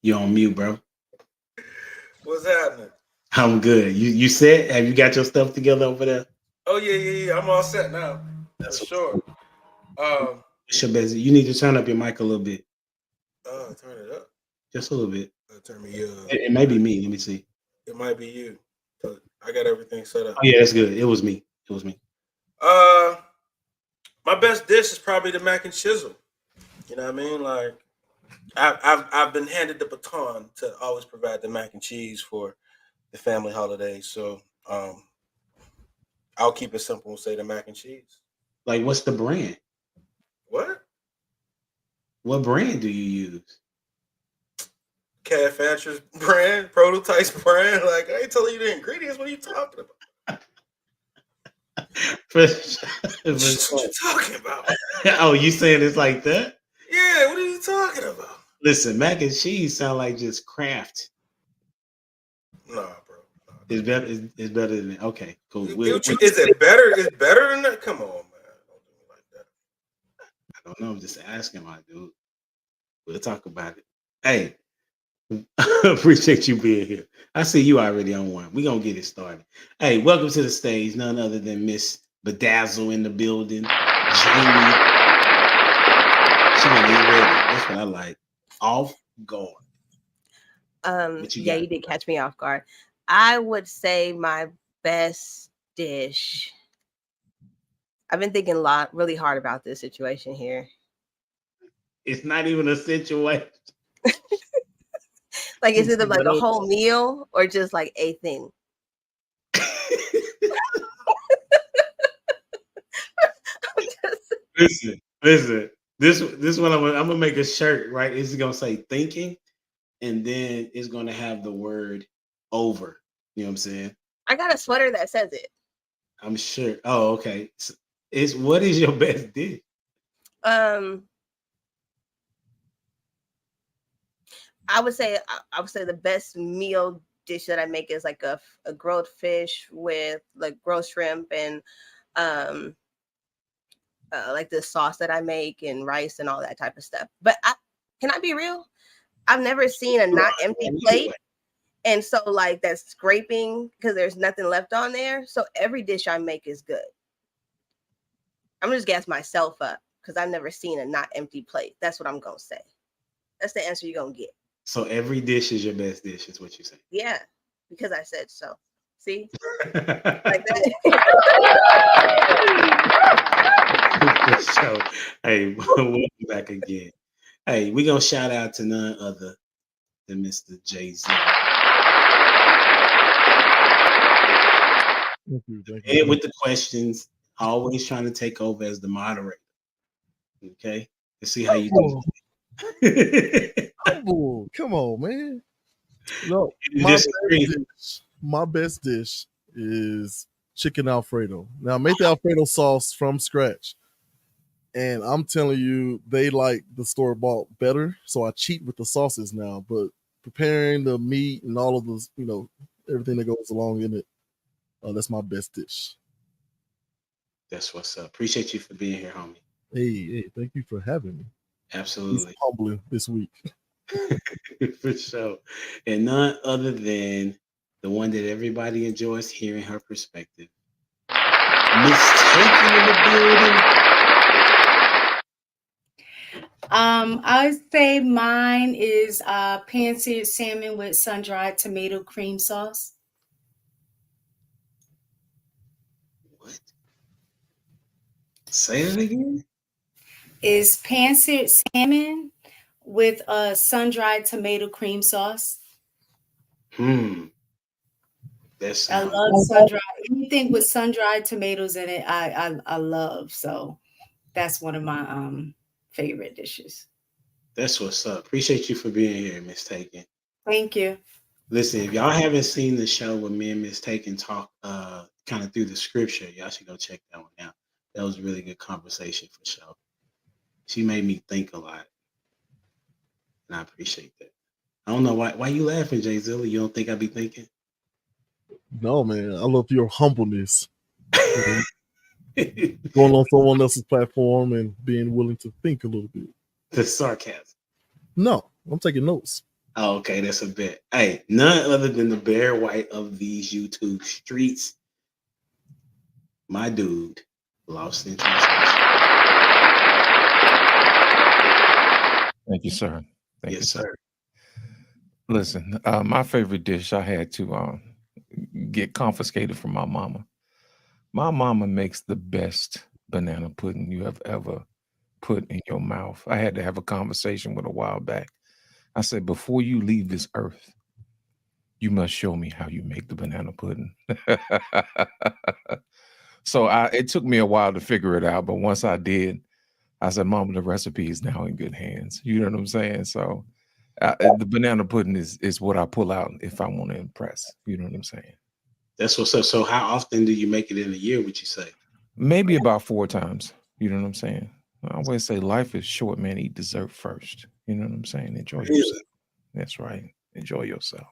You on mute, bro. What's happening? I'm good. You set? Have you got your stuff together over there? Oh yeah. I'm all set now for That's what's sure. Um, what's your best. You need to turn up your mic a little bit. turn it up. Just a little bit. Turn me. It may be me. Let me see. It might be you. I got everything set Oh up. yeah, that's good. It was me. It was me. Uh, my best dish is probably the mac and chisel. You know what I mean? Like I've been handed the baton to always provide the mac and cheese for the family holidays. So I'll keep it simple and say the mac and cheese. Like, what's the brand? What? What brand do you use? Cat Fancher's brand, Prototype's brand. Like I ain't telling you the ingredients. What are you talking about? For What you talking about? oh, you saying it's like that? Yeah, what are you talking about? Listen, mac and cheese sound like just craft. Nah, bro. It's better. It's better than that. Okay, cool. Is it better? Is better than that? Come on, man. Don't do me like that. I don't know. I'm just asking, my dude. We'll talk about it. Hey, appreciate you being here. I see you already on one. We're gonna get it started. Hey, welcome to the stage. None other than Miss Bedazzle in the building. Jamie. She might be ready. That's what I like. Off guard. You did catch me off guard. I would say my best dish. I've been thinking really hard about this situation here. It's not even a situation. Like, is it like a whole meal or just like a thing? Listen. This one I'm gonna make a shirt, right? It's gonna say thinking, and then it's gonna have the word over. You know what I'm saying? I got a sweater that says it. I'm sure. Oh, okay. So what is your best dish? I would say the best meal dish that I make is like a grilled fish with like grilled shrimp and like the sauce that I make and rice and all that type of stuff. But can I be real? I've never seen a not empty plate. And so like that's scraping because there's nothing left on there. So every dish I make is good. I'm just gas myself up because I've never seen a not empty plate. That's what I'm going to say. That's the answer you're going to get. So every dish is your best dish, is what you say? Yeah, because I said so. See? Like that. So, hey, welcome back again. Hey, we're going to shout out to none other than Mr. Jay-Z. And with the questions, always trying to take over as the moderator. Okay? Let's see how you do. Come on, man. No, my best dish is chicken Alfredo. Now, I made the Alfredo sauce from scratch. And I'm telling you, they like the store bought better. So I cheat with the sauces now. But preparing the meat and all of the, everything that goes along in it, that's my best dish. That's what's up. Appreciate you for being here, homie. Hey, thank you for having me. Absolutely. It's humbling this week. For sure. And none other than the one that everybody enjoys hearing her perspective. Miss Taking in the building. I would say mine is pan-seared salmon with sun-dried tomato cream sauce. What? Say it again. Is pan-seared salmon with sun-dried tomato cream sauce. I love sun-dried. Anything with sun-dried tomatoes in it, I love. So that's one of my favorite dishes. That's what's up. Appreciate you for being here, Miss Taken. Thank you. Listen, if y'all haven't seen the show where me and Miss Taken talk kind of through the scripture, y'all should go check that one out. That was a really good conversation for sure. She made me think a lot. And I appreciate that. I don't know why you laughing, Jay Zilla? You don't think I be thinking? No, man. I love your humbleness. Going on someone else's platform and being willing to think a little bit. The sarcasm. No, I'm taking notes. Oh, okay, that's a bet. Hey, none other than the Bear White of these YouTube streets. My dude, Lost in Translation. Thank you, sir. Thank you, Yes, sir. Listen, my favorite dish I had to get confiscated from my mama. My mama makes the best banana pudding you have ever put in your mouth. I had to have a conversation with her a while back. I said, before you leave this earth, you must show me how you make the banana pudding. So it took me a while to figure it out, but once I did, I said, Mama, the recipe is now in good hands. You know what I'm saying? So the banana pudding is what I pull out if I want to impress. You know what I'm saying? That's what's up. So how often do you make it in a year, would you say? Maybe about 4 times. You know what I'm saying? I always say life is short, man. Eat dessert first. You know what I'm saying? Enjoy yourself. That's right. Enjoy yourself.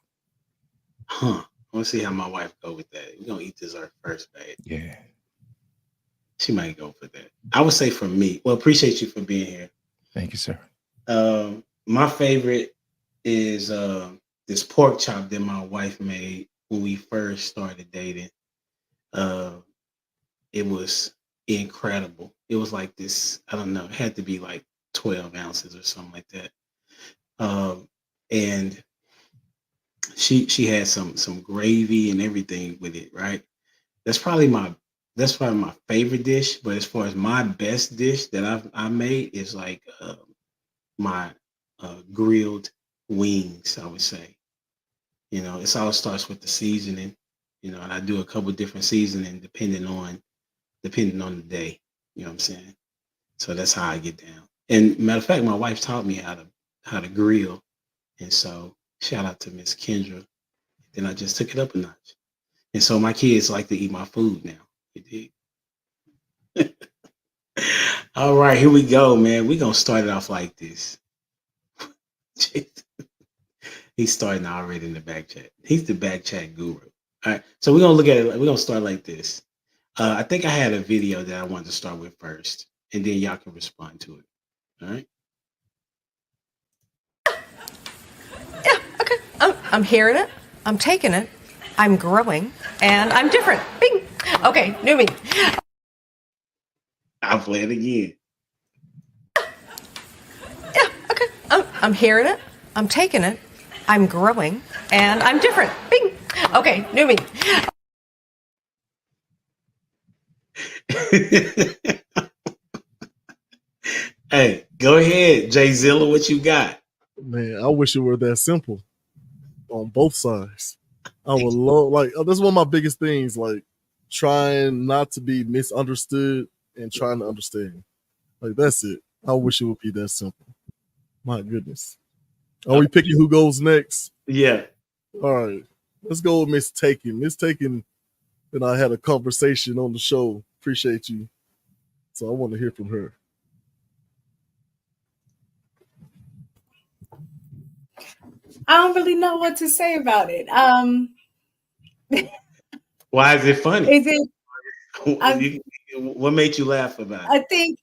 Huh. I want to see how my wife go with that. We're going to eat dessert first, babe. Yeah. She might go for that. I would say for me, well, appreciate you for being here. Thank you, sir. My favorite is this pork chop that my wife made when we first started dating. It was incredible. It was like this, I don't know, it had to be like 12 ounces or something like that. And she had some gravy and everything with it, right? That's probably my favorite dish. But as far as my best dish that I made is like my grilled wings, I would say. You know, it all starts with the seasoning, you know, and I do a couple different seasoning depending on the day. You know what I'm saying? So that's how I get down. And matter of fact, my wife taught me how to grill. And so shout out to Miss Kendra. Then I just took it up a notch. And so my kids like to eat my food now. You dig? All right, here we go, man. We're gonna start it off like this. He's starting already in the back chat. He's the back chat guru. All right, so we're gonna look at it. We're gonna start like this. I think I had a video that I wanted to start with first, and then y'all can respond to it. All right. Yeah. Okay. I'm hearing it. I'm taking it. I'm growing, and I'm different. Bing. Okay. New me. I'll play it again. Yeah. Okay. I'm hearing it. I'm taking it. I'm growing, and I'm different. Bing. Okay. New me. Hey, go ahead, Jay Zilla. What you got? Man, I wish it were that simple on both sides. I would love, like, that's one of my biggest things, like trying not to be misunderstood and trying to understand. Like, that's it. I wish it would be that simple. My goodness. Are we picking who goes next? Yeah. All right. Let's go with Miss Taken. Miss Taken and I had a conversation on the show. Appreciate you. So I want to hear from her. I don't really know what to say about it. Why is it funny? Is it? What made you laugh about it? I think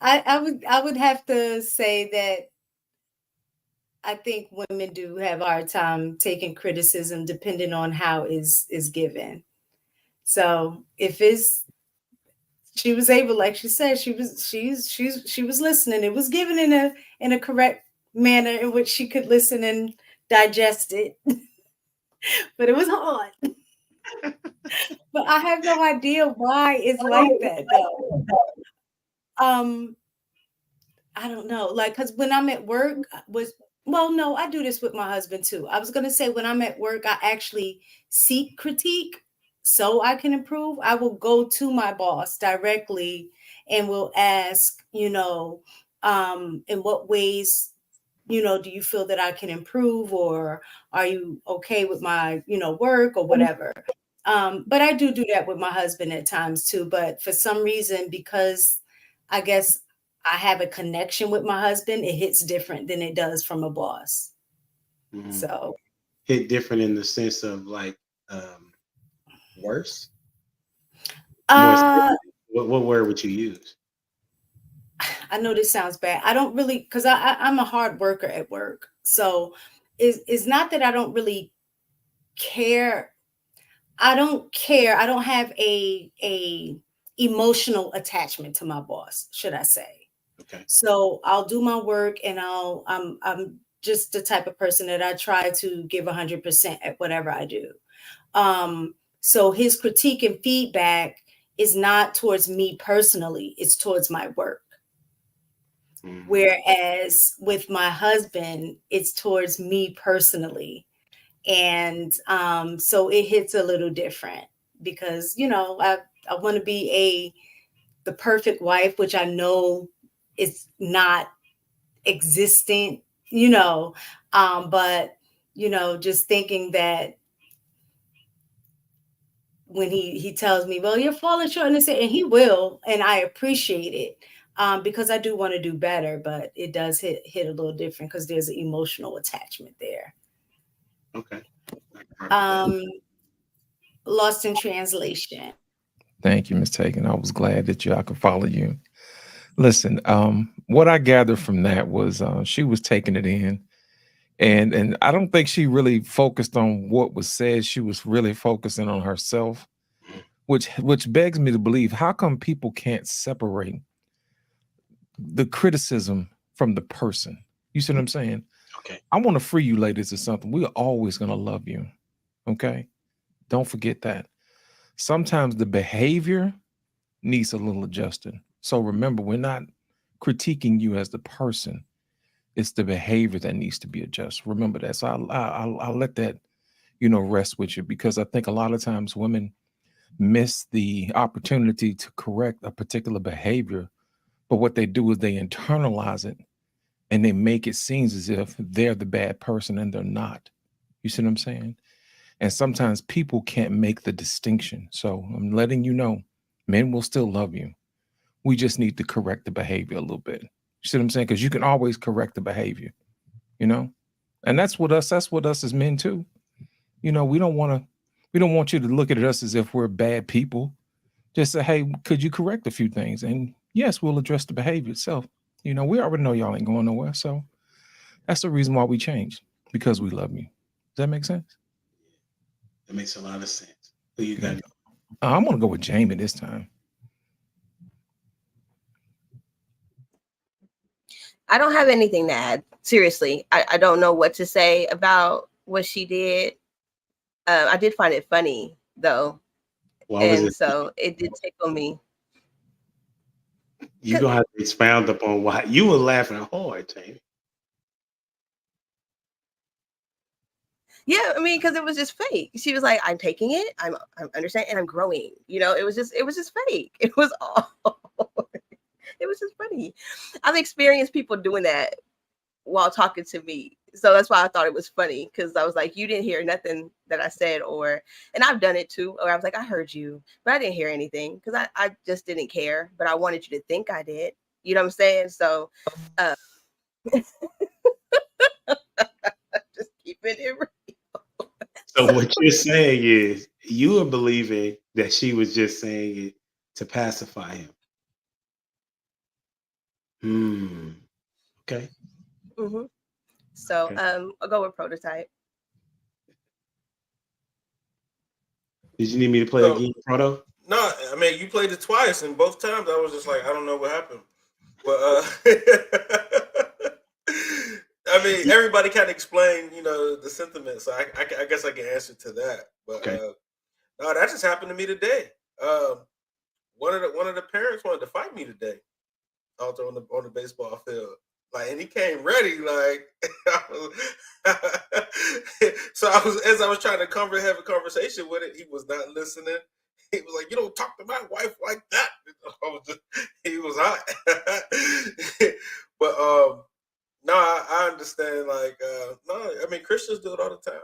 I would have to say that I think women do have a hard time taking criticism depending on how is given. So if she was able, like she said, she was listening. It was given in a correct manner in which she could listen and digest it. But it was hard. But I have no idea why it's like that though. I don't know. Like, because when I'm at work, no, I do this with my husband too. I was gonna say when I'm at work, I actually seek critique so I can improve. I will go to my boss directly and will ask, in what ways, do you feel that I can improve, or are you okay with my, work or whatever? But I do that with my husband at times too. But for some reason, because I guess I have a connection with my husband, it hits different than it does from a boss. Mm-hmm. So hit different in the sense of like worse? What word would you use? I know this sounds bad. I don't really, because I'm a hard worker at work. So it's not that I don't really care. I don't care. I don't have a emotional attachment to my boss, should I say. Okay. So I'll do my work, and I'm just the type of person that I try to give 100% at whatever I do. So his critique and feedback is not towards me personally, it's towards my work. Mhm. Whereas with my husband, it's towards me personally. And so it hits a little different because, you know, I want to be the perfect wife, which I know is not existent, you know, but, you know, just thinking that when he tells me, well, you're falling short in this, and he will, and I appreciate it. Because I do want to do better, but it does hit a little different because there's an emotional attachment there. Okay. Lost in translation. Thank you, Ms. Taken. I was glad that I could follow you. Listen, what I gathered from that was she was taking it in, and I don't think she really focused on what was said. She was really focusing on herself, which begs me to believe, how come people can't separate the criticism from the person? You see what I'm saying? Okay. I want to free you ladies or something. We are always going to love you. Okay. Don't forget that. Sometimes the behavior needs a little adjusting. So remember, we're not critiquing you as the person. It's the behavior that needs to be adjusted. Remember that. So I'll let that, rest with you, because I think a lot of times women miss the opportunity to correct a particular behavior. But what they do is they internalize it and they make it seem as if they're the bad person, and they're not. You see what I'm saying? And sometimes people can't make the distinction. So I'm letting you know, men will still love you. We just need to correct the behavior a little bit. You see what I'm saying? Because you can always correct the behavior, and that's what us as men too. We don't want you to look at us as if we're bad people. Just say, hey, could you correct a few things? And yes, we'll address the behavior itself. We already know y'all ain't going nowhere. So that's the reason why we changed, because we love you. Does that make sense? That makes a lot of sense. Who you got? I'm going to go with Jamie this time. I don't have anything to add. Seriously, I don't know what to say about what she did. I did find it funny though. So it did tickle me. You're going to have to expound upon why you were laughing hard, Jamie. Yeah, I mean, because it was just fake. She was like, I'm taking it, I'm understanding, and I'm growing. It was just fake. It was all it was just funny. I've experienced people doing that while talking to me. So that's why I thought it was funny, because I was like, you didn't hear nothing that I said, and I've done it too. Or I was like, I heard you, but I didn't hear anything because I just didn't care. But I wanted you to think I did. You know what I'm saying? So just keeping it real. So what you're saying is you are believing that she was just saying it to pacify him. Okay. Mm-hmm. So okay. I'll go with Prototype. Did you need me to play again, Proto? No, I mean, you played it twice, and both times I was just like, I don't know what happened. But I mean, everybody kind of explained, the sentiment, so I guess I can answer to that. But okay. No, that just happened to me today. One of the parents wanted to fight me today, out on the baseball field. Like, and he came ready, like. So as I was trying to have a conversation with it, he was not listening. He was like, "You don't talk to my wife like that." He was hot. But no, I understand. Like, no, I mean, Christians do it all the time.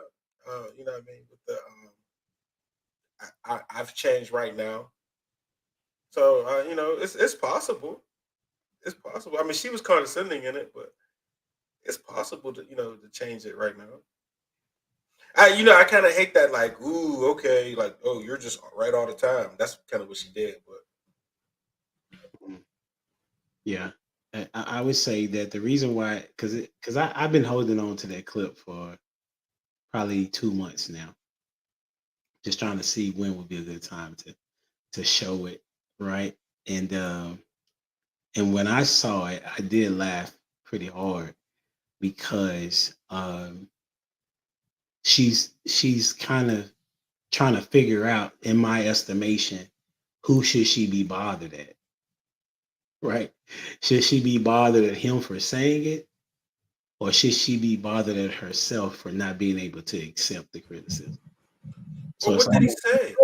You know what I mean? With the I've changed right now, so it's possible. It's possible. I mean, she was condescending in it, but it's possible to to change it right now. I kind of hate that, like, ooh, okay, like, oh, you're just right all the time. That's kind of what she did, but yeah, I would say that the reason why, because I've been holding on to that clip for probably 2 months now, just trying to see when would be a good time to show it, right? And when I saw it, I did laugh pretty hard because she's kind of trying to figure out, in my estimation, who should she be bothered at, right? Should she be bothered at him for saying it, or should she be bothered at herself for not being able to accept the criticism? So Well, what did he say?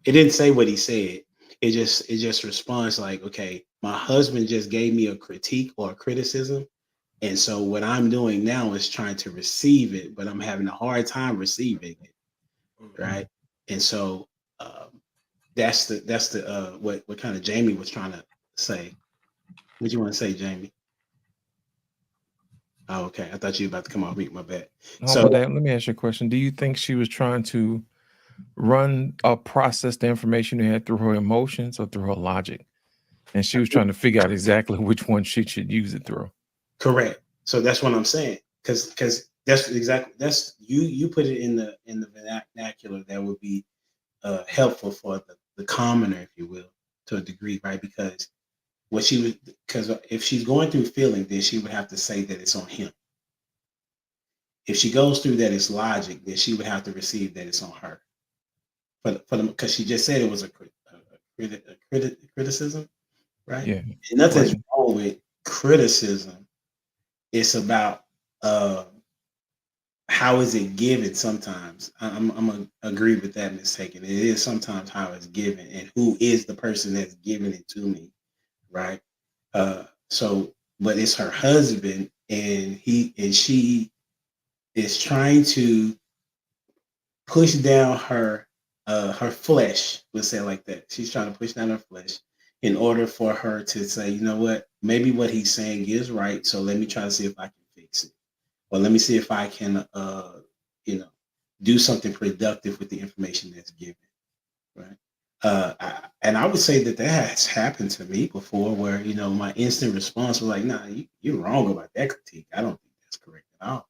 It didn't say what he said. It just responds like, okay, my husband just gave me a critique or a criticism, and so what I'm doing now is trying to receive it, but I'm having a hard time receiving it, right? And so that's the what kind of Jamie was trying to say. What you want to say, Jamie? Oh, okay. I thought you were about to come off mute. My bad. So let me ask you a question. Do you think she was trying to process the information you had through her emotions or through her logic? And she was trying to figure out exactly which one she should use it through. Correct. So that's what I'm saying. Because that's you put it in the vernacular that would be helpful for the commoner, if you will, to a degree, right? Because if she's going through feeling, then she would have to say that it's on him. If she goes through that it's logic, then she would have to receive that it's on her. Because she just said it was a criticism, right? Yeah. And nothing's wrong with criticism. It's about how is it given sometimes. I'm gonna agree with that, Ms. Taken. It is sometimes how it's given and who is the person that's giving it to me, right? But it's her husband, and she is trying to push down her flesh, let's say it like that. She's trying to push down her flesh in order for her to say, you know what, maybe what he's saying is right, so let me try to see if I can fix it. Or let me see if I can, do something productive with the information that's given, right? And I would say that has happened to me before, where my instant response was like, "Nah, you're wrong about that critique. I don't think that's correct at all."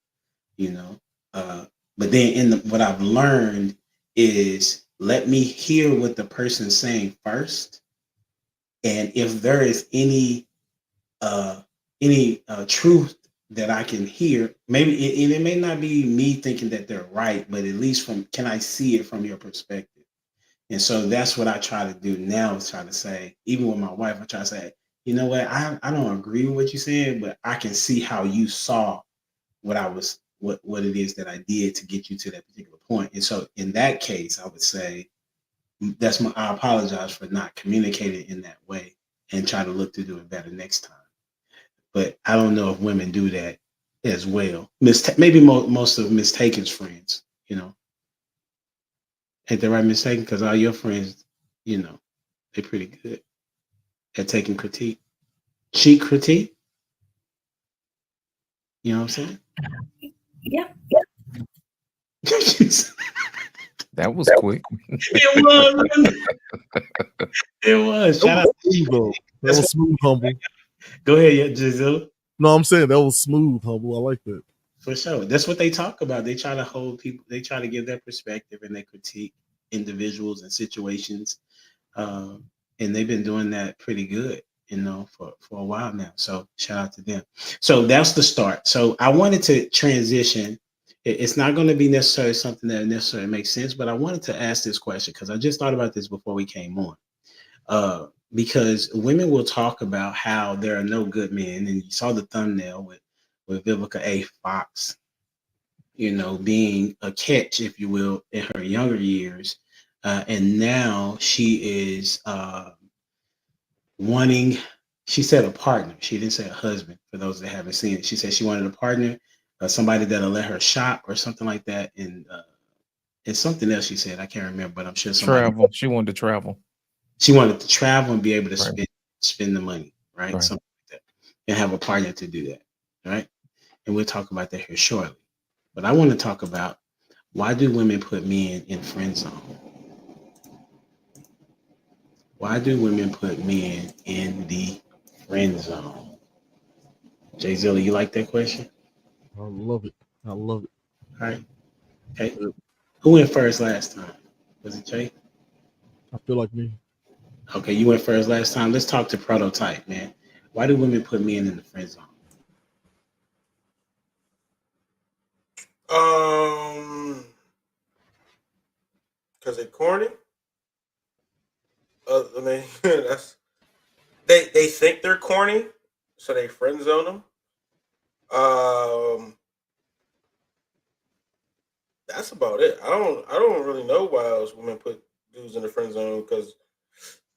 But then what I've learned is let me hear what the person's saying first, and if there is any truth that I can hear, maybe it may not be me thinking that they're right, but at least can I see it from your perspective? And so that's what I try to do now, is try to say, even with my wife, I try to say, you know what, I don't agree with what you said, but I can see how you saw what it is that I did to get you to that particular point. And so in that case, I would say I apologize for not communicating in that way, and try to look to do it better next time. But I don't know if women do that as well. Maybe most of Miss Taken's friends, ain't that right, Miss Taken? Because all your friends, they're pretty good at taking critique. Cheap critique. You know what I'm saying? Yeah. That was quick. It was. It was. Shout out to you. That was smooth, humble. Go ahead, Giselle. No, I'm saying that was smooth, humble. I like that. For sure. That's what they talk about. They try to hold people, they try to give their perspective, and they critique individuals and situations. And they've been doing that pretty good, for a while now. So shout out to them. So that's the start. So I wanted to transition. It's not going to be necessarily something that necessarily makes sense, but I wanted to ask this question because I just thought about this before we came on. Because women will talk about how there are no good men, and you saw the thumbnail with Vivica A. Fox, being a catch, if you will, in her younger years, and now she is wanting. She said a partner. She didn't say a husband. For those that haven't seen it, she said she wanted a partner, somebody that'll let her shop or something like that, and it's something else she said. I can't remember, but I'm sure travel. She wanted to travel. She wanted to travel and be able to spend the money, right? Something like that, and have a partner to do that, right? And we'll talk about that here shortly. But I want to talk about, why do women put men in friend zone? Why do women put men in the friend zone? Jay Zilla, you like that question? I love it. I love it. All right. Okay. Who went first last time? Was it Jay? I feel like me. Okay, you went first last time. Let's talk to Prototype, man. Why do women put men in the friend zone? Because they're corny. I mean, that's they think they're corny, so they friend zone them. That's about it. I don't really know why else women put dudes in the friend zone, because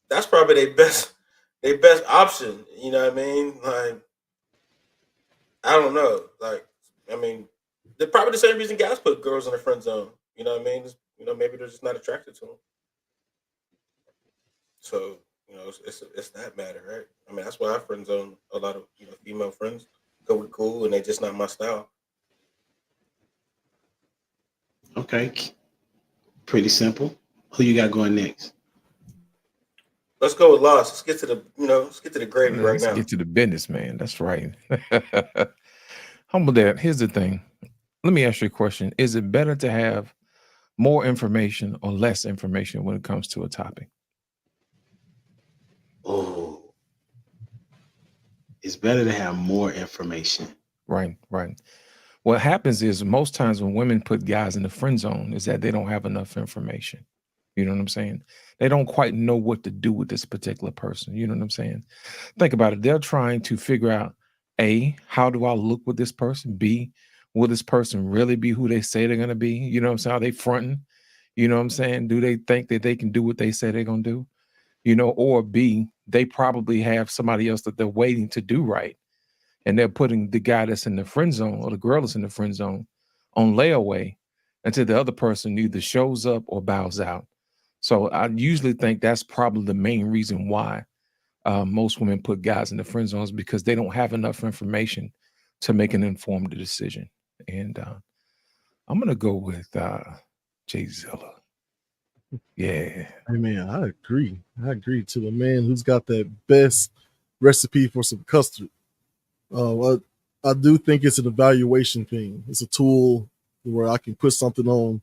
that's probably their best option. You know what I mean? Like, I don't know. Like, I mean, they're probably the same reason guys put girls in the friend zone. You know what I mean? Maybe they're just not attracted to them. So, it's that matter, right? I mean, that's why I friend zone a lot of female friends. Go, we cool, and they just not my style. Okay, pretty simple. Who you got going next? Let's go with Lost. Let's get to the gravy right now. Let's get to the business, man. That's right. Humble Dad, here's the thing. Let me ask you a question. Is it better to have more information or less information when it comes to a topic? Oh, it's better to have more information. Right. What happens is most times when women put guys in the friend zone is that they don't have enough information. You know what I'm saying? They don't quite know what to do with this particular person. You know what I'm saying? Think about it. They're trying to figure out, A, how do I look with this person? B, will this person really be who they say they're going to be? You know what I'm saying? Are they fronting? You know what I'm saying? Do they think that they can do what they say they're going to do? Or B, they probably have somebody else that they're waiting to do right. And they're putting the guy that's in the friend zone or the girl that's in the friend zone on layaway until the other person either shows up or bows out. So I usually think that's probably the main reason why most women put guys in the friend zones, because they don't have enough information to make an informed decision. And I'm going to go with Jay Zilla. Yeah. Hey man, I agree. To the man who's got that best recipe for some custard. I do think it's an evaluation thing. It's a tool where I can put something on,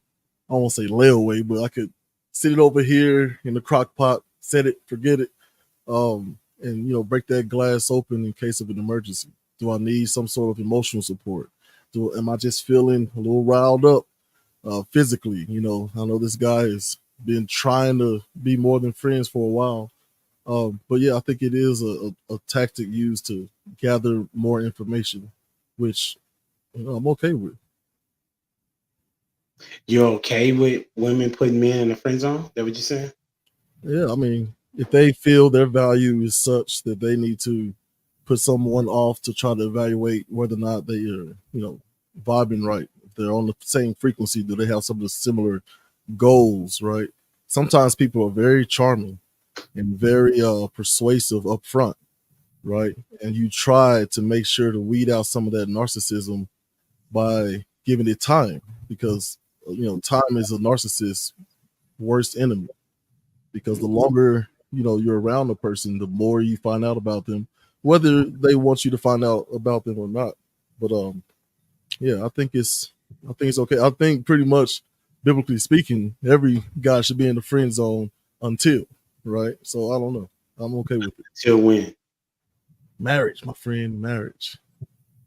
I won't say layaway, but I could sit it over here in the crock pot, set it, forget it, and break that glass open in case of an emergency. Do I need some sort of emotional support? Am I just feeling a little riled up physically? I know this guy has been trying to be more than friends for a while. But yeah, I think it is a tactic used to gather more information, which I'm okay with. You're okay with women putting men in the friend zone? That what you're saying? Yeah, I mean, if they feel their value is such that they need to put someone off to try to evaluate whether or not they are, vibing right. If they're on the same frequency, do they have some of the similar goals, right? Sometimes people are very charming and very persuasive up front, right? And you try to make sure to weed out some of that narcissism by giving it time, because time is a narcissist's worst enemy, because the longer you're around a person, the more you find out about them, whether they want you to find out about them or not. But yeah, I think it's okay. I think pretty much, biblically speaking, every guy should be in the friend zone until, right? So I don't know. I'm okay with it. Till when? Marriage, my friend, marriage.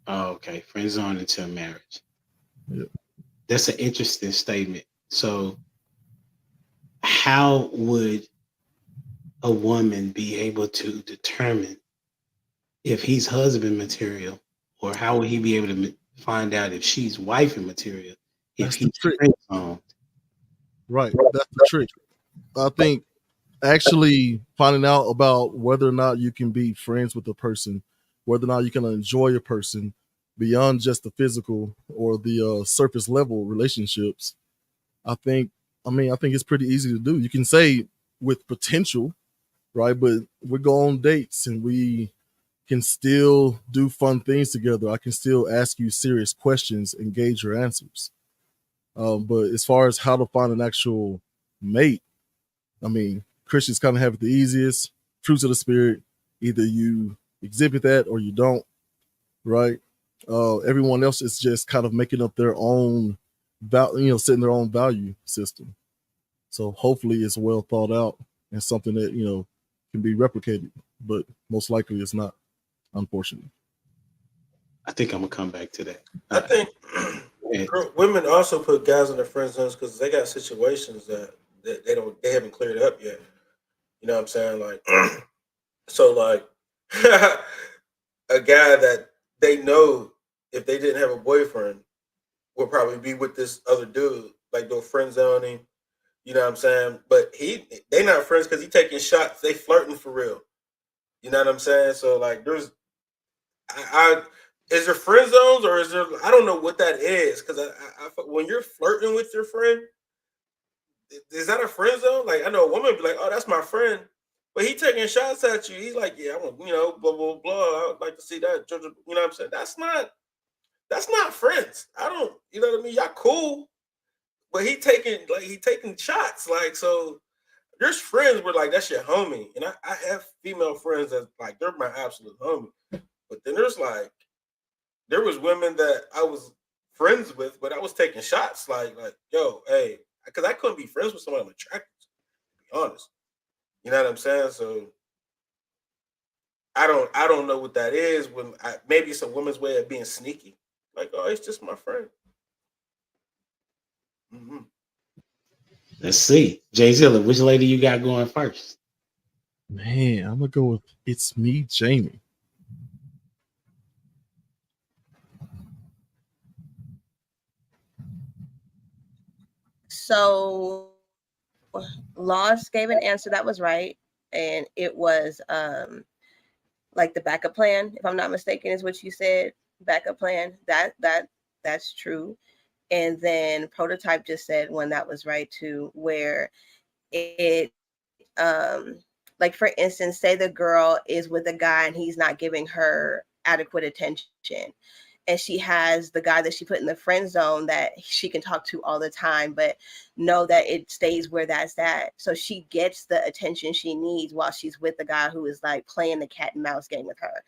Oh, okay. Friend zone until marriage. Yeah. That's an interesting statement. So how would a woman be able to determine if he's husband material, or how would he be able to find out if she's wifey material if he's friend zoned? Right. That's the trick. I think actually finding out about whether or not you can be friends with a person, whether or not you can enjoy a person beyond just the physical or the surface level relationships, I think it's pretty easy to do. You can say with potential, right? But we go on dates and we can still do fun things together. I can still ask you serious questions and gauge your answers. But as far as how to find an actual mate, I mean, Christians kind of have it the easiest. Fruits of the Spirit, either you exhibit that or you don't. right? Everyone else is just kind of making up their own setting their own value system. So hopefully it's well thought out and something that, can be replicated, but most likely it's not, unfortunately. I think I'm gonna come back to that. I think women also put guys in their friend zones because they got situations that they haven't cleared up yet. You know what I'm saying? Like, so like a guy that they know if they didn't have a boyfriend would probably be with this other dude, like they'll friend zoning. You know what I'm saying? But they not friends because he taking shots. They flirting for real. You know what I'm saying? So like, there's, is there friend zones or is there? I don't know what that is because I when you're flirting with your friend, is that a friend zone? Like I know a woman be like, "Oh, that's my friend," but he taking shots at you. He's like, "Yeah, I want, blah blah blah. I would like to see that." You know what I'm saying? That's not friends. I don't. You know what I mean? Y'all cool, but he taking shots. Like so, there's friends where like that's your homie, and I have female friends that like they're my absolute homie. But then there was women that I was friends with, but I was taking shots like yo, hey, because I couldn't be friends with someone I'm attracted to be honest. You know what I'm saying? So I don't know what that is. When maybe it's a woman's way of being sneaky. Like, oh, it's just my friend. Mm-hmm. Let's see, Jay Zilla, which lady you got going first? Man, I'm gonna go with It's Me, Jamie. So Lost gave an answer that was right, and it was like the backup plan, if I'm not mistaken, is what you said. Backup plan. That's true. And then Prototype just said one that was right too, where it like for instance, say the girl is with a guy and he's not giving her adequate attention, and she has the guy that she put in the friend zone that she can talk to all the time, but know that it stays where that's at. So she gets the attention she needs while she's with the guy who is like playing the cat and mouse game with her.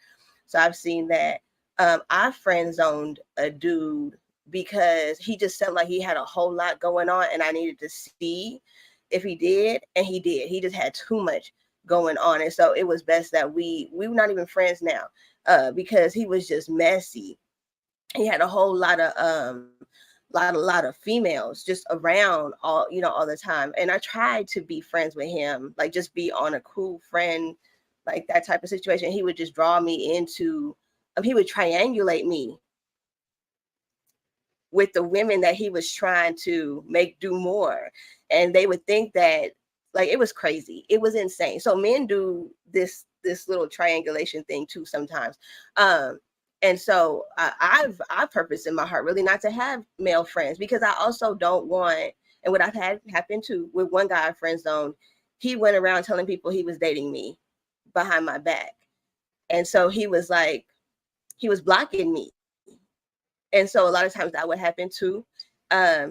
So I've seen that. I friend zoned a dude because he just felt like he had a whole lot going on and I needed to see if he did, and he did. He just had too much going on. And so it was best that we were not even friends now, because he was just messy. He had a whole lot of females just around all the time. And I tried to be friends with him, like just be on a cool friend, like that type of situation. He would just draw me into, he would triangulate me with the women that he was trying to make do more. And they would think that, like, it was crazy. It was insane. So men do this little triangulation thing too sometimes. And so I've purposed in my heart really not to have male friends, because I also don't want, and what I've had happen too with one guy I friend zoned, he went around telling people he was dating me behind my back. And so he was blocking me. And so a lot of times that would happen too.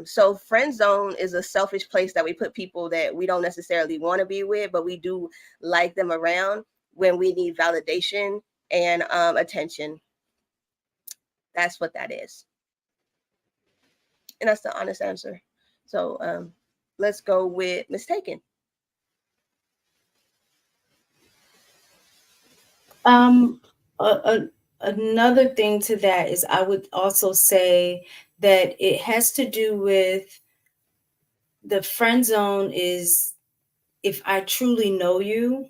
So friend zone is a selfish place that we put people that we don't necessarily want to be with, but we do like them around when we need validation and attention. That's what that is. And that's the honest answer. So let's go with Mistaken. Another thing to that is I would also say that it has to do with the friend zone is, if I truly know you,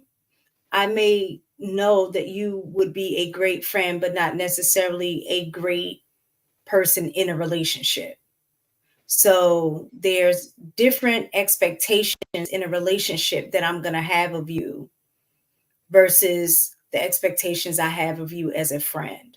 I may know that you would be a great friend, but not necessarily a great person in a relationship. So there's different expectations in a relationship that I'm going to have of you versus the expectations I have of you as a friend.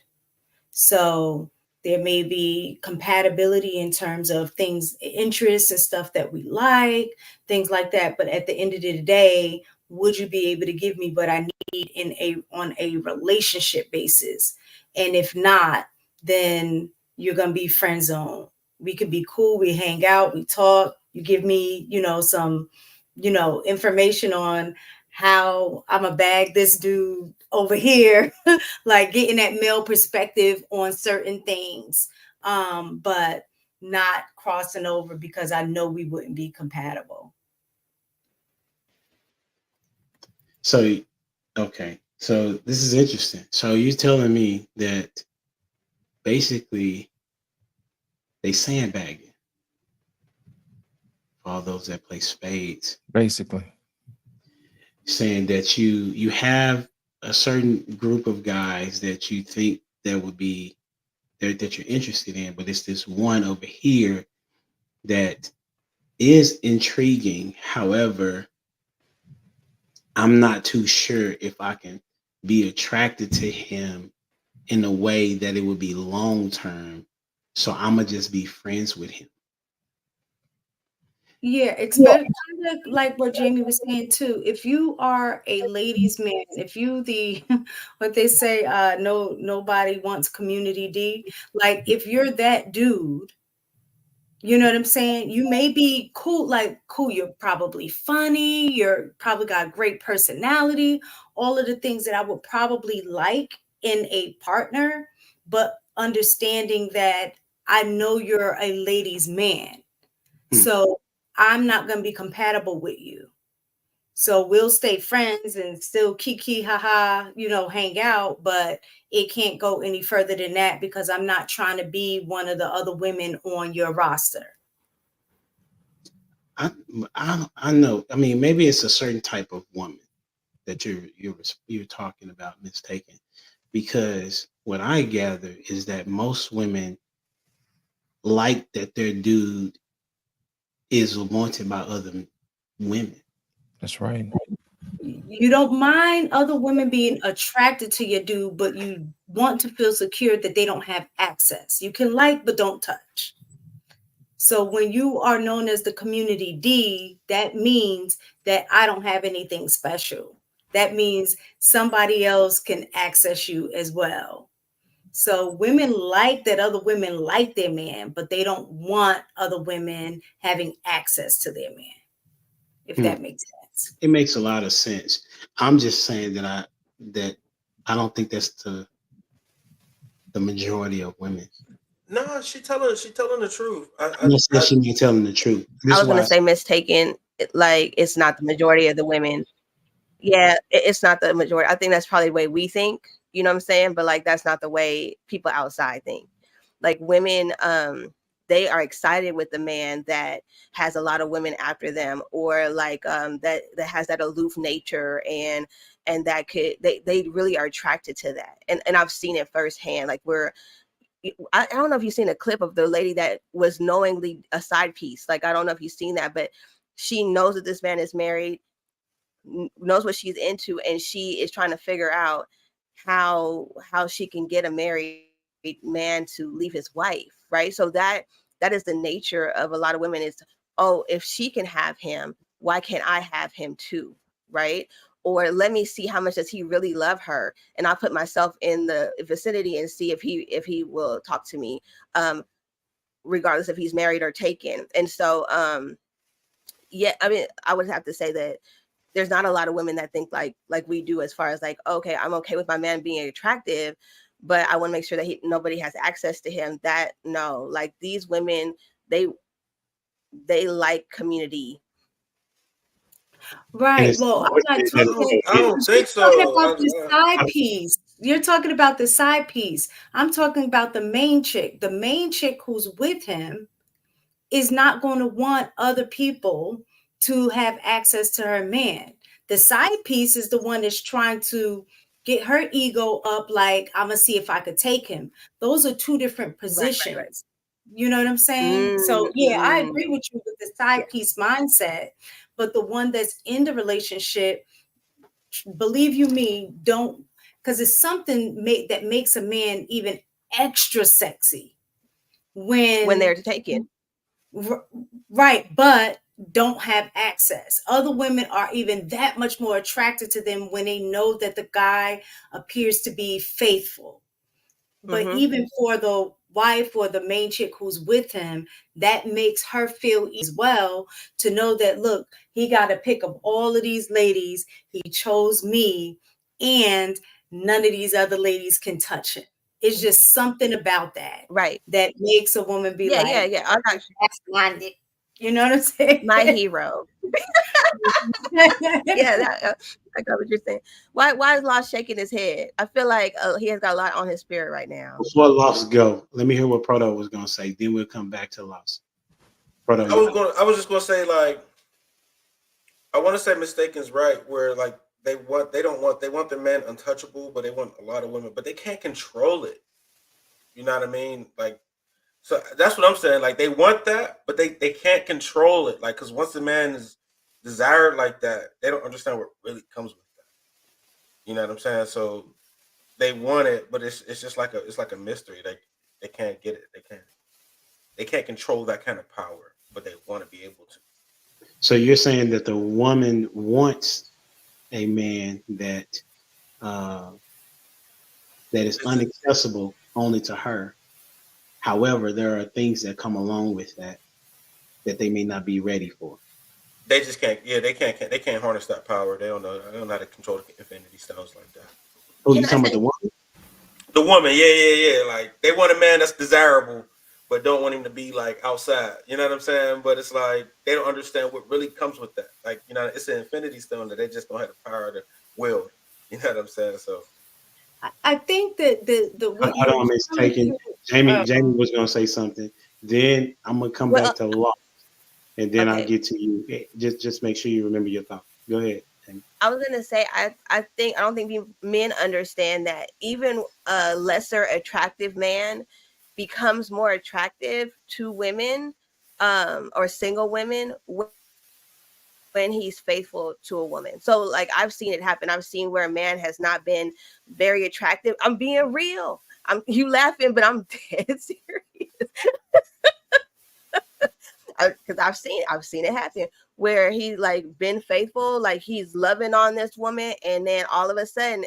So there may be compatibility in terms of things, interests and stuff that we like, things like that. But at the end of the day, would you be able to give me what I need on a relationship basis? And if not, then you're going to be friend zone. We could be cool. We hang out, we talk, you give me, some, information on how I'm a bag this dude over here, like getting that male perspective on certain things, but not crossing over because I know we wouldn't be compatible. So, okay. So this is interesting. So you're telling me that basically they sandbagging for all those that play spades. Basically. Saying that you have a certain group of guys that you think that would be there that you're interested in, but it's this one over here that is intriguing. However, I'm not too sure if I can be attracted to him in a way that it would be long term. So I'm gonna just be friends with him. Yeah, it's better, kind of like what Jamie was saying too. If you are a ladies' man, if you the what they say, nobody wants community D. Like if you're that dude, you know what I'm saying? You may be cool, like cool. You're probably funny. You're probably got great personality. All of the things that I would probably like in a partner, but understanding that I know you're a ladies' man. So I'm not going to be compatible with you. So we'll stay friends and still kiki haha, hang out, but it can't go any further than that because I'm not trying to be one of the other women on your roster. I know. I mean, maybe it's a certain type of woman that you're talking about, mistaken, because what I gather is that most women like that their dude is wanted by other women. That's right. You don't mind other women being attracted to your dude, but you want to feel secure that they don't have access. You can like, but don't touch. So when you are known as the community D, that means that I don't have anything special. That means somebody else can access you as well. So women like that other women like their man, but they don't want other women having access to their man, if that makes sense. It makes a lot of sense. I'm just saying that I don't think that's the majority of women. No, she telling the truth. I'm not saying she ain't telling the truth. I was gonna say mistaken. Like it's not the majority of the women. Yeah, it's not the majority. I think that's probably the way we think. You know what I'm saying? But like that's not the way people outside think. Like women, they are excited with the man that has a lot of women after them, or like that has that aloof nature and that could they really are attracted to that. And I've seen it firsthand. Like I don't know if you've seen a clip of the lady that was knowingly a side piece. Like, I don't know if you've seen that, but she knows that this man is married, knows what she's into, and she is trying to figure out how she can get a married man to leave his wife, right? So that is the nature of a lot of women is, oh, if she can have him, why can't I have him too, right? Or let me see how much does he really love her, and I'll put myself in the vicinity and see if he will talk to me, regardless if he's married or taken. And so, yeah, I mean, I would have to say that there's not a lot of women that think like we do, as far as like, okay, I'm okay with my man being attractive, but I want to make sure that nobody has access to him. That no, like these women, they like community. Right. Well, I'm not talking. I don't think so. Talking about the side piece. You're talking about the side piece. I'm talking about the main chick. The main chick who's with him is not going to want other people to have access to her man. The side piece is the one that's trying to get her ego up, like, I'm gonna see if I could take him. Those are two different positions. Right. You know what I'm saying? So yeah, I agree with you with the side piece mindset, but the one that's in the relationship, believe you me, don't, because it's something that makes a man even extra sexy when they're taken. Right, but don't have access. Other women are even that much more attracted to them when they know that the guy appears to be faithful. But even for the wife or the main chick who's with him, that makes her feel as well to know that, look, he got a pick of all of these ladies. He chose me. And none of these other ladies can touch him. It's just something about that Right. that makes a woman be Yeah, like, yeah, yeah. I got you. that's blinded. You know what I'm saying? My hero. Yeah, I got what you're saying. Why is Lost shaking his head? I feel like he has got a lot on his spirit right now. Before Lost go, let me hear what Proto was gonna say. Then we'll come back to Lost. Proto, I was just gonna say, like, I want to say Mistaken's right, where like they want the men untouchable, but they want a lot of women, but they can't control it. You know what I mean? Like, so that's what I'm saying. Like, they want that, but they can't control it. Like, because once the man is desired like that, they don't understand what really comes with that. You know what I'm saying? So they want it, but it's just like a mystery. They can't get it. They can't control that kind of power, but they want to be able to. So you're saying that the woman wants a man that is inaccessible only to her. However, there are things that come along with that they may not be ready for. They just can't. Yeah, they can't harness that power. They don't know how to control the Infinity Stones like that. Oh, you talking about the woman? The woman, yeah. Like, they want a man that's desirable, but don't want him to be like outside. You know what I'm saying? But it's like they don't understand what really comes with that. Like, you know, it's an Infinity Stone that they just don't have the power to wield. You know what I'm saying? So I think that I don't mistaken. Jamie was gonna say something. Then I'm gonna come back to Lost, and then I'll get to you. Just make sure you remember your thought. Go ahead. I was gonna say I don't think men understand that even a lesser attractive man becomes more attractive to women or single women when he's faithful to a woman. So like I've seen it happen. I've seen where a man has not been very attractive. I'm being real. You laughing, but I'm dead serious. Because I've seen it happen where he like been faithful, like he's loving on this woman, and then all of a sudden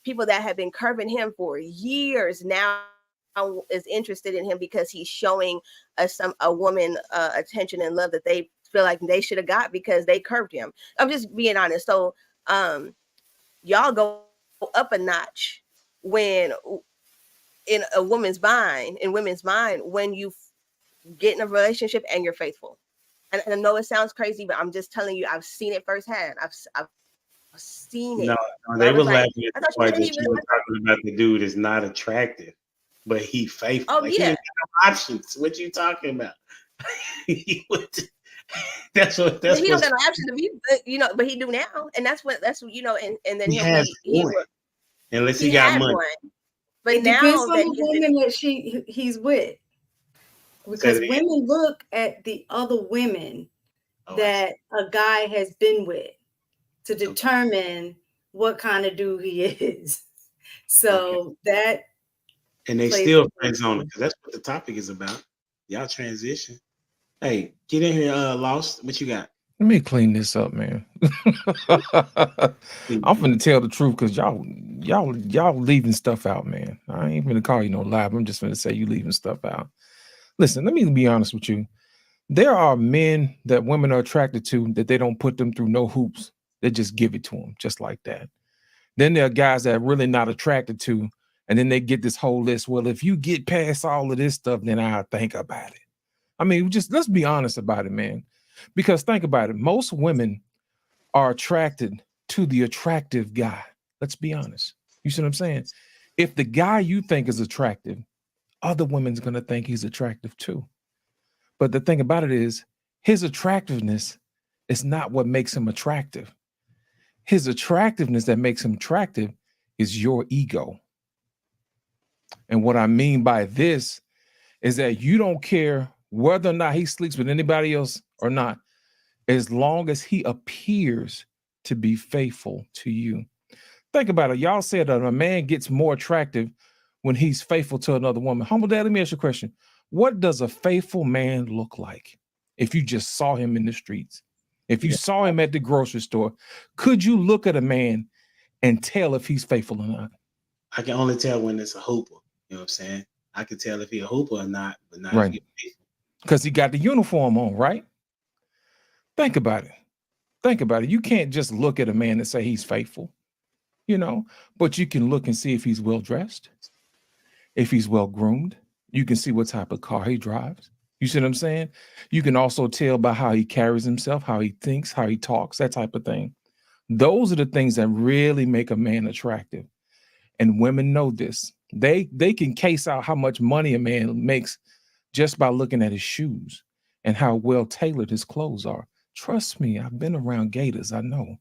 people that have been curving him for years now is interested in him because he's showing a woman attention and love that they feel like they should have got because they curved him. I'm just being honest. So y'all go up a notch when in women's mind when you get in a relationship and you're faithful. And I know it sounds crazy, but I'm just telling you, I've seen it firsthand. I've seen it. No, they were laughing at the part that you were talking about. The dude is not attractive, but he faithful. Oh, like, yeah. He didn't have options. What you talking about? That's what. But he don't got no options to be, but he do now, and that's and then he has one. Unless he got money. One. But it now depends on that the woman that he's with. Because women look at the other women that a guy has been with to determine what kind of dude he is. So that. And they still friends on it because that's what the topic is about. Y'all transition. Hey, get in here, Lost. What you got? Let me clean this up, man. I'm finna tell the truth because y'all leaving stuff out, man. I ain't gonna call you no lie. I'm just gonna say you leaving stuff out. Listen, let me be honest with you. There are men that women are attracted to that they don't put them through no hoops. They just give it to them just like that. Then there are guys that are really not attracted to, and then they get this whole list. Well, if you get past all of this stuff, then I'll think about it. I mean, just let's be honest about it, man. Because think about it. Most women are attracted to the attractive guy. Let's be honest. You see what I'm saying? If the guy you think is attractive, other women's going to think he's attractive too. But the thing about it is his attractiveness is not what makes him attractive. His attractiveness that makes him attractive is your ego. And what I mean by this is that you don't care whether or not he sleeps with anybody else or not, as long as he appears to be faithful to you. Think about it. Y'all said that a man gets more attractive when he's faithful to another woman. Humble Dad, let me ask you a question. What does a faithful man look like if you just saw him in the streets? If you saw him at the grocery store, could you look at a man and tell if he's faithful or not? I can only tell when it's a hooper. You know what I'm saying? I can tell if he's a hooper or not, but not right. if he's faithful. Because he got the uniform on, right? Think about it. Think about it. You can't just look at a man and say he's faithful. you know, but you can look and see if he's well dressed, if he's well groomed. You can see what type of car he drives. You see what I'm saying? You can also tell by how he carries himself, how he thinks, how he talks, that type of thing. Those are the things that really make a man attractive. And women know this. They can case out how much money a man makes just by looking at his shoes and how well tailored his clothes are. Trust me, I've been around gators. I know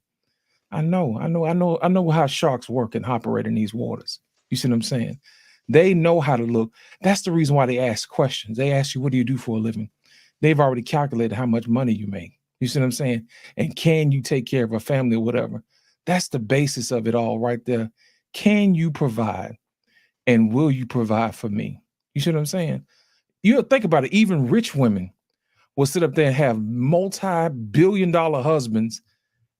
how sharks work and operate in these waters. You see what I'm saying? They know how to look. That's the reason why they ask questions. They ask you, what do you do for a living? They've already calculated how much money you make. You see what I'm saying? And can you take care of a family or whatever? That's the basis of it all right there. Can you provide? And will you provide for me? You see what I'm saying? You think about it. Even rich women will sit up there and have multi-billion-dollar husbands,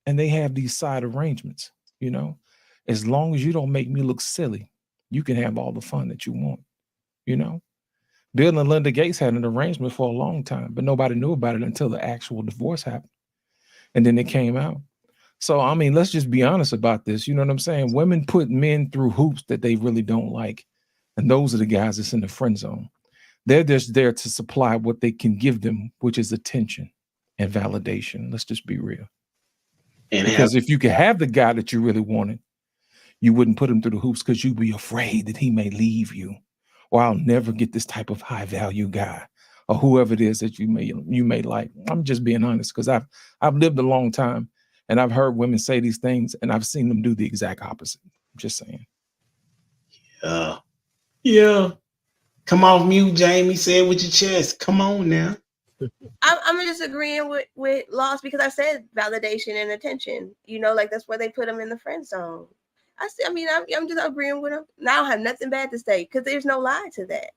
and they have these side arrangements, you know? As long as you don't make me look silly, you can have all the fun that you want, you know? Bill and Linda Gates had an arrangement for a long time, but nobody knew about it until the actual divorce happened. And then it came out. So, I mean, let's just be honest about this. You know what I'm saying? Women put men through hoops that they really don't like. And those are the guys that's in the friend zone. They're just there to supply what they can give them, which is attention and validation. Let's just be real. Because if you could have the guy that you really wanted, you wouldn't put him through the hoops because you'd be afraid that he may leave you, or I'll never get this type of high value guy, or whoever it is that you may like. I'm just being honest because I've lived a long time and I've heard women say these things and I've seen them do the exact opposite. I'm just saying. Yeah. Come off mute, Jamie. Say it with your chest. Come on now. I'm just agreeing with Lost because I said validation and attention. You know, like that's where they put them in the friend zone. I'm just agreeing with them. Now I don't have nothing bad to say because there's no lie to that.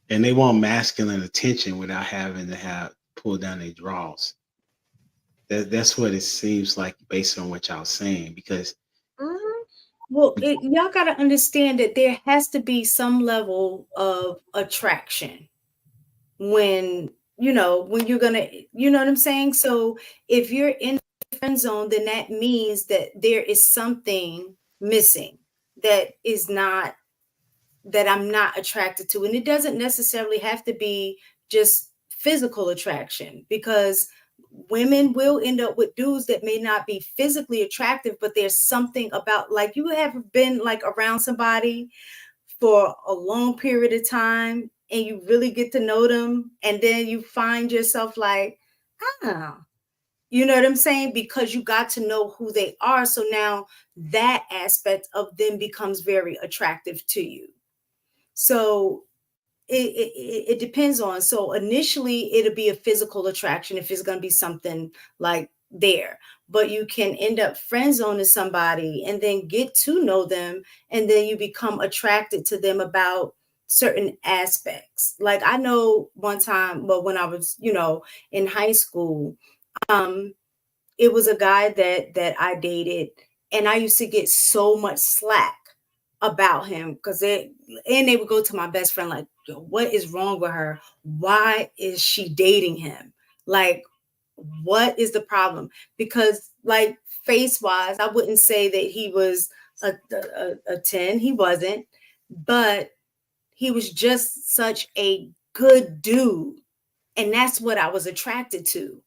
And they want masculine attention without having to have pull down their drawers. That's what it seems like based on what y'all saying. Because well, y'all got to understand that there has to be some level of attraction when you're gonna, you know what I'm saying? So if you're in the friend zone, then that means that there is something missing that I'm not attracted to. And it doesn't necessarily have to be just physical attraction, because women will end up with dudes that may not be physically attractive, but there's something about, like, you have been like around somebody for a long period of time and you really get to know them, and then you find yourself like, you know what I'm saying? Because you got to know who they are. So now that aspect of them becomes very attractive to you. So it depends on. So initially it'll be a physical attraction if it's going to be something like there, but you can end up friend zoning somebody and then get to know them, and then you become attracted to them about certain aspects. Like I know one time, but when I was, in high school, it was a guy that I dated, and I used to get so much slack about him because they would go to my best friend like, yo, what is wrong with her? Why is she dating him? Like, what is the problem? Because like face wise, I wouldn't say that he was a 10. He wasn't, but he was just such a good dude. And that's what I was attracted to.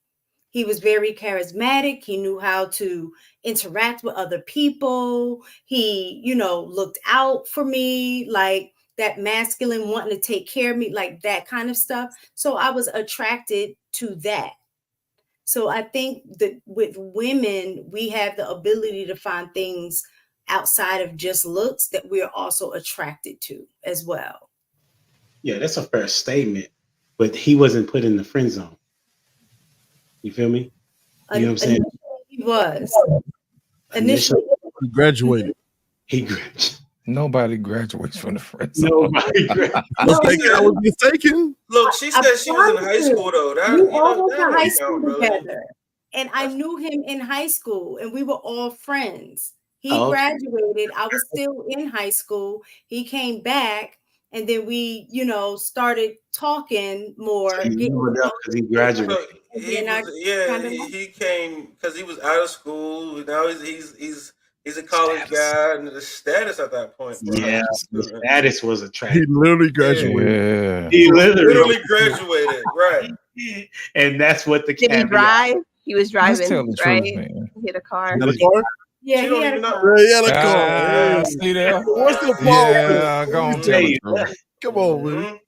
He was very charismatic. He knew how to interact with other people. He, looked out for me, like that masculine wanting to take care of me, like that kind of stuff. So I was attracted to that. So I think that with women, we have the ability to find things outside of just looks that we're also attracted to as well. Yeah, that's a fair statement, but he wasn't put in the friend zone. You feel me? You know what I'm saying? He was. Initially. He graduated. Nobody graduates from the friend zone. Nobody graduates. I was mistaken. Look, she said she was in high school though. We all went to high school together. And I knew him in high school and we were all friends. He graduated. I was still in high school. He came back. And then we, started talking more. Because he graduated. He came because he was out of school. Now he's He's a college Status. guy, and the status at that point. Bro. Yeah, the status was He attractive. literally graduated. Yeah. He Literally graduated, right? And that's what the Did he caveat. drive? He was Let's driving, tell the right? truth, man. He hit a car. He had a car? Yeah, She he don't had even a know. car. Yeah, he had a car. Ah, Hey. see there? What's the fault? Yeah, go on, tell the truth. Come on, man. Mhm.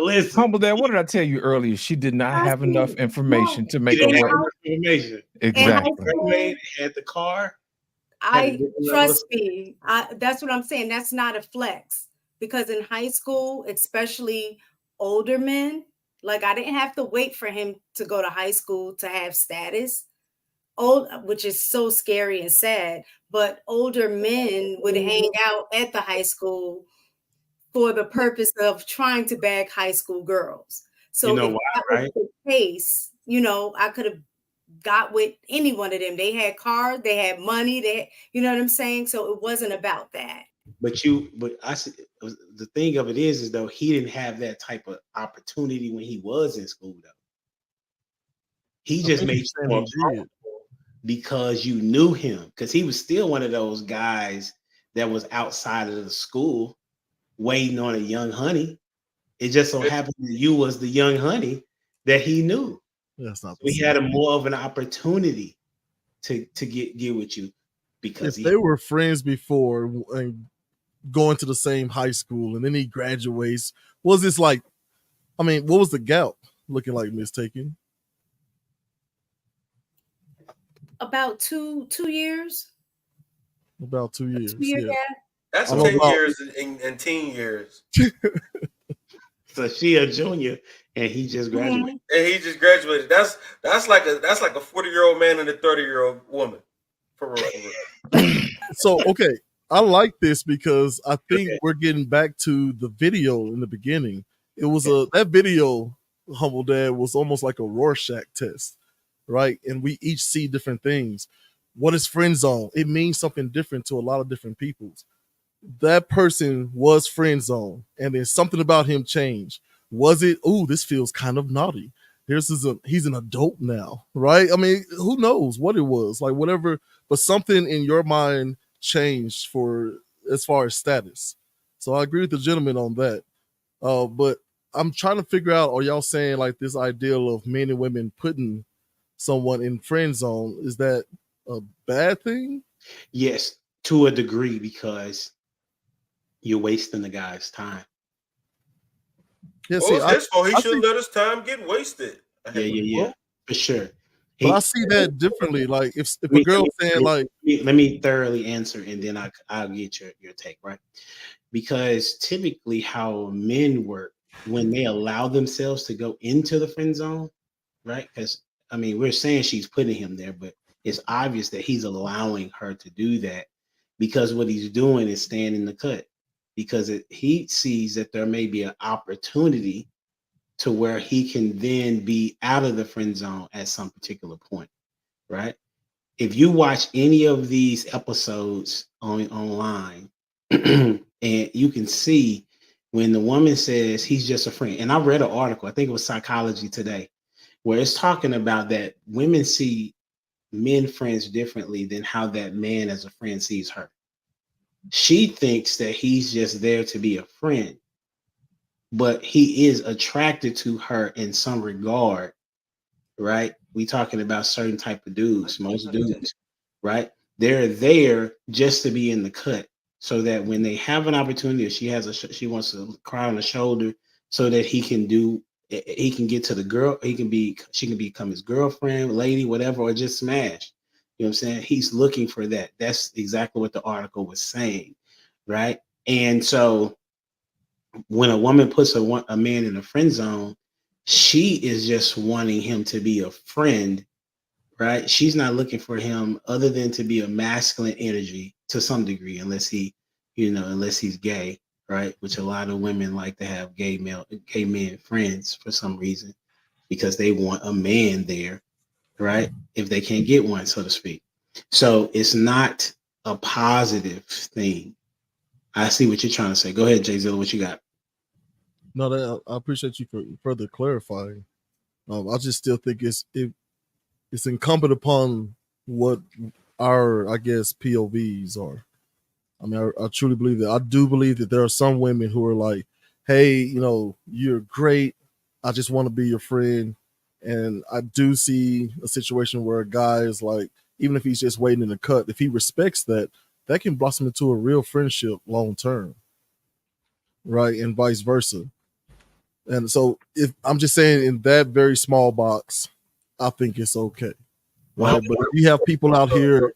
Listen, Humble Dad, what did I tell you earlier? She did not I have see. enough information to make he a didn't have way. enough information. Exactly. Graduated, had the car. I trust me. That's what I'm saying. That's not a flex, because in high school, especially older men, like I didn't have to wait for him to go to high school to have status. Which is so scary and sad. But older men would hang out at the high school for the purpose of trying to bag high school girls. So You know if why, that right? was the case, you know, I could have got with any one of them. They had cars, they had money, you know what I'm saying? So it wasn't about that. But I see the thing of it is though he didn't have that type of opportunity when he was in school though. He just made you more comfortable because you knew him, because he was still one of those guys that was outside of the school waiting on a young honey. It just so happened that you was the young honey that he knew. That's not. We had more of an opportunity to get with you, because if they were friends before and going to the same high school, and then he graduates, was this like? I mean, what was the gap looking like, Miss Taken? About two years. About 2 years. 2 year gap. That's I 10 don't know. years and teen years. So she a junior and he just graduated. And he just graduated. That's like a 40-year-old man and a 30-year-old woman. For real, for real. So okay, I like this because I think we're getting back to the video in the beginning. It was that video, Humble Dad, was almost like a Rorschach test, right? And we each see different things. What is friend zone? It means something different to a lot of different people. That person was friend zone, and then something about him changed. Was it, oh, this feels kind of naughty? He's an adult now, right? I mean, who knows what it was, like whatever, but something in your mind changed for as far as status. So I agree with the gentleman on that. But I'm trying to figure out, are y'all saying like this ideal of men and women putting someone in friend zone, is that a bad thing? Yes, to a degree, because you're wasting the guy's time. Yeah, Well, it's his fault. He shouldn't let his time get wasted. Yeah, for sure. But I see that differently. Like if a girl saying like, let me thoroughly answer, and then I'll get your take, right? Because typically how men work when they allow themselves to go into the friend zone, right? Because I mean, we're saying she's putting him there, but it's obvious that he's allowing her to do that, because what he's doing is staying in the cut, because he sees that there may be an opportunity to where he can then be out of the friend zone at some particular point, right? If you watch any of these episodes online, and you can see when the woman says he's just a friend, and I read an article, I think it was Psychology Today, where it's talking about that women see men friends differently than how that man as a friend sees her. She thinks that he's just there to be a friend, but he is attracted to her in some regard, right? We talking about certain type of dudes, most dudes, right? They're there just to be in the cut, so that when they have an opportunity, she wants to cry on the shoulder, so that he can get to the girl, she can become his girlfriend, lady, whatever, or just smash. You know what I'm saying? He's looking for that. That's exactly what the article was saying, right? And so when a woman puts a man in a friend zone, she is just wanting him to be a friend, right? She's not looking for him other than to be a masculine energy to some degree, unless he's gay, right? Which a lot of women like to have gay men friends for some reason, because they want a man there, right? If they can't get one, so to speak. So it's not a positive thing. I see what you're trying to say. Go ahead, Jay Zilla, what you got? No, I appreciate you for further clarifying. I just still think it's incumbent upon what our I guess POVs are. I mean, I truly believe that. I do believe that there are some women who are like, hey, you're great. I just want to be your friend. And I do see a situation where a guy is like, even if he's just waiting in the cut, if he respects that, that can blossom into a real friendship long term. Right. And vice versa. And so if I'm just saying in that very small box, I think it's okay. Right. But if you have people out here,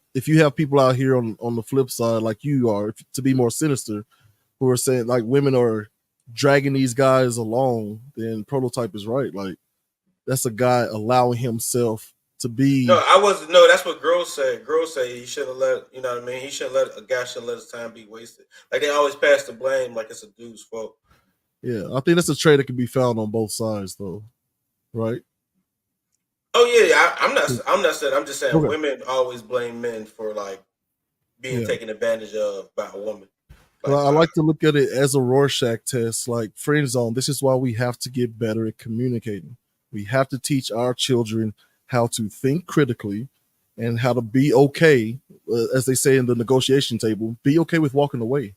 on the flip side, like you are, to be more sinister, who are saying like women are dragging these guys along, then Prototype is right. Like that's a guy allowing himself to be. No, I wasn't. No, that's what girls say. Girls say he shouldn't let. You know what I mean? He shouldn't let a guy shouldn't let his time be wasted. Like they always pass the blame, like it's a dude's fault. Yeah, I think that's a trait that can be found on both sides, though. Right? Oh yeah, I'm not saying. I'm just saying Okay. women always blame men for like being taken advantage of by a woman. Like, Well, I like to look at it as a Rorschach test, like friend zone. This is why we have to get better at communicating. We have to teach our children how to think critically and how to be okay, as they say in the negotiation table, be okay with walking away.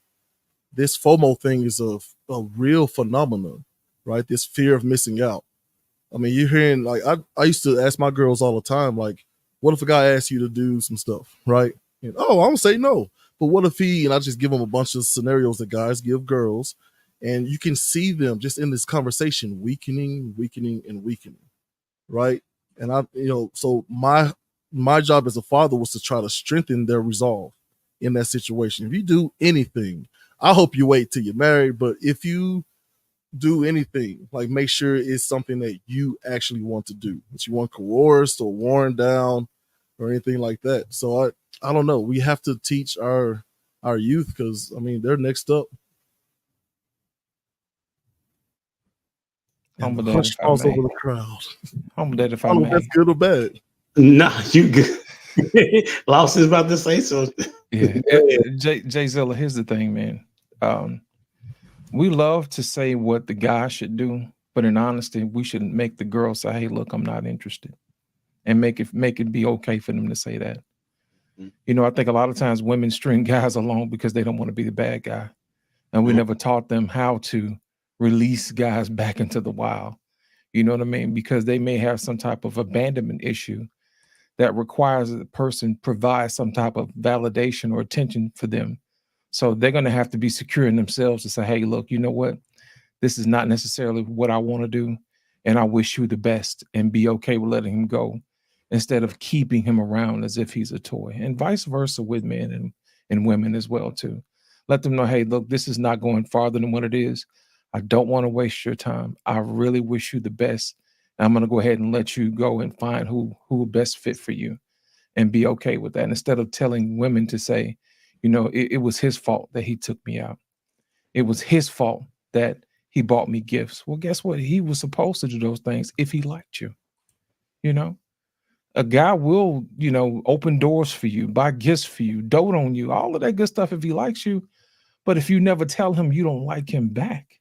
This FOMO thing is a real phenomenon, right? This fear of missing out. I mean, you're hearing, like, I used to ask my girls all the time, like, what if a guy asks you to do some stuff, right? And, I'm going to say no. But what if and I just give them a bunch of scenarios that guys give girls, and you can see them just in this conversation weakening, right? And so my job as a father was to try to strengthen their resolve in that situation. If you do anything, I hope you wait till you're married, but if you do anything, like make sure it's something that you actually want to do, that you want coerced or worn down or anything like that. So I don't know. We have to teach our youth, because I mean they're next up. Humble that Hush if I falls may. over the crowd. Humble that if I I don't know may. if that's good or bad. Nah, you good. Lost is about to say something. Yeah. Jay Zilla, here's the thing, man. We love to say what the guy should do, but in honesty, we should make the girl say, hey, look, I'm not interested. And make it be okay for them to say that. I think a lot of times women string guys along because they don't want to be the bad guy. And we never taught them how to release guys back into the wild. You know what I mean? Because they may have some type of abandonment issue that requires that the person provide some type of validation or attention for them. So they're going to have to be secure in themselves to say, hey, look, you know what? This is not necessarily what I want to do. And I wish you the best, and be okay with letting him go instead of keeping him around as if he's a toy, and vice versa with men and women as well, too. Let them know, hey, look, this is not going farther than what it is. I don't want to waste your time. I really wish you the best. I'm going to go ahead and let you go and find who will best fit for you, and be okay with that. And instead of telling women to say, it was his fault that he took me out. It was his fault that he bought me gifts. Well, guess what? He was supposed to do those things if he liked you. A guy will, open doors for you, buy gifts for you, dote on you, all of that good stuff if he likes you. But if you never tell him you don't like him back,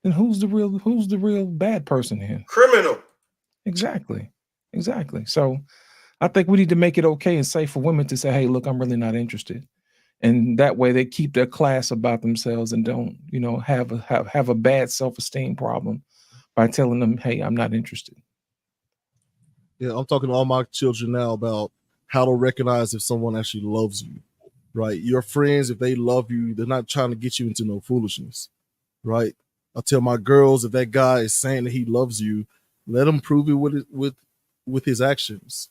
then who's the real bad person here? Criminal. Exactly. So I think we need to make it okay and safe for women to say, hey, look, I'm really not interested. And that way they keep their class about themselves and don't, have a bad self-esteem problem by telling them, hey, I'm not interested. Yeah, I'm talking to all my children now about how to recognize if someone actually loves you, right? Your friends, if they love you, they're not trying to get you into no foolishness, right? I tell my girls, if that guy is saying that he loves you, let him prove it with his actions,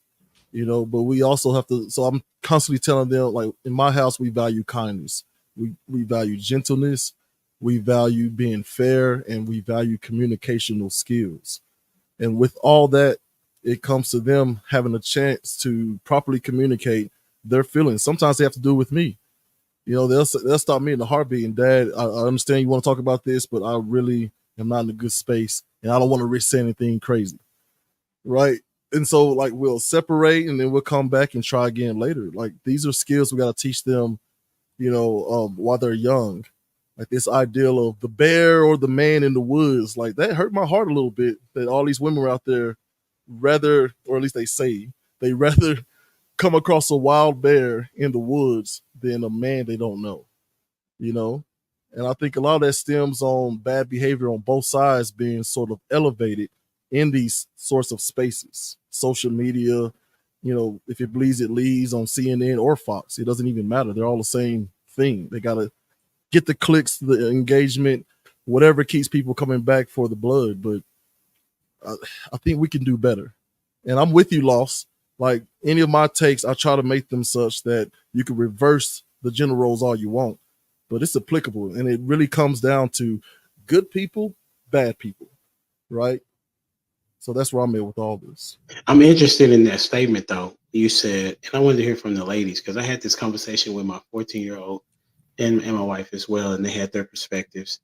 but we also have to, so I'm constantly telling them, like, in my house, we value kindness. We value gentleness. We value being fair, and we value communicational skills. And with all that, it comes to them having a chance to properly communicate their feelings. Sometimes they have to do it with me. They'll stop me in the heartbeat, and Dad, I understand you want to talk about this, but I really am not in a good space, and I don't want to risk saying anything crazy, right? And so, like, we'll separate, and then we'll come back and try again later. Like, these are skills we got to teach them, while they're young. Like, this ideal of the bear or the man in the woods, like, that hurt my heart a little bit, that all these women are out there rather, or at least they say, they rather come across a wild bear in the woods than a man they don't know, you know? And I think a lot of that stems on bad behavior on both sides being sort of elevated in these sorts of spaces. Social media, you know, if it bleeds, it leads on CNN or Fox. It doesn't even matter. They're all the same thing. They got to get the clicks, the engagement, whatever keeps people coming back for the blood. But I think we can do better. And I'm with you, Loss. Like any of my takes, I try to make them such that you can reverse the gender roles all you want, but it's applicable. And it really comes down to good people, bad people, right? So that's where I'm at with all this. I'm interested in that statement, though. You said, and I wanted to hear from the ladies because I had this conversation with my 14-year-old and my wife as well, and they had their perspectives.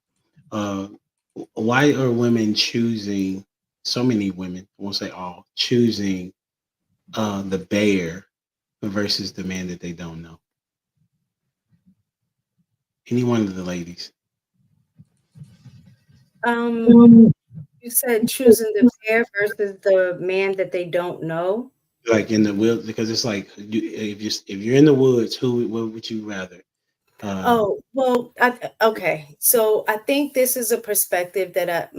Why are women choosing, so many women, I won't say all, choosing the bear versus the man that they don't know? Any one of the ladies? You said choosing the bear versus the man that they don't know. Like in the will, because it's like if you're in the woods, what would you rather? Oh, well, okay. So I think this is a perspective that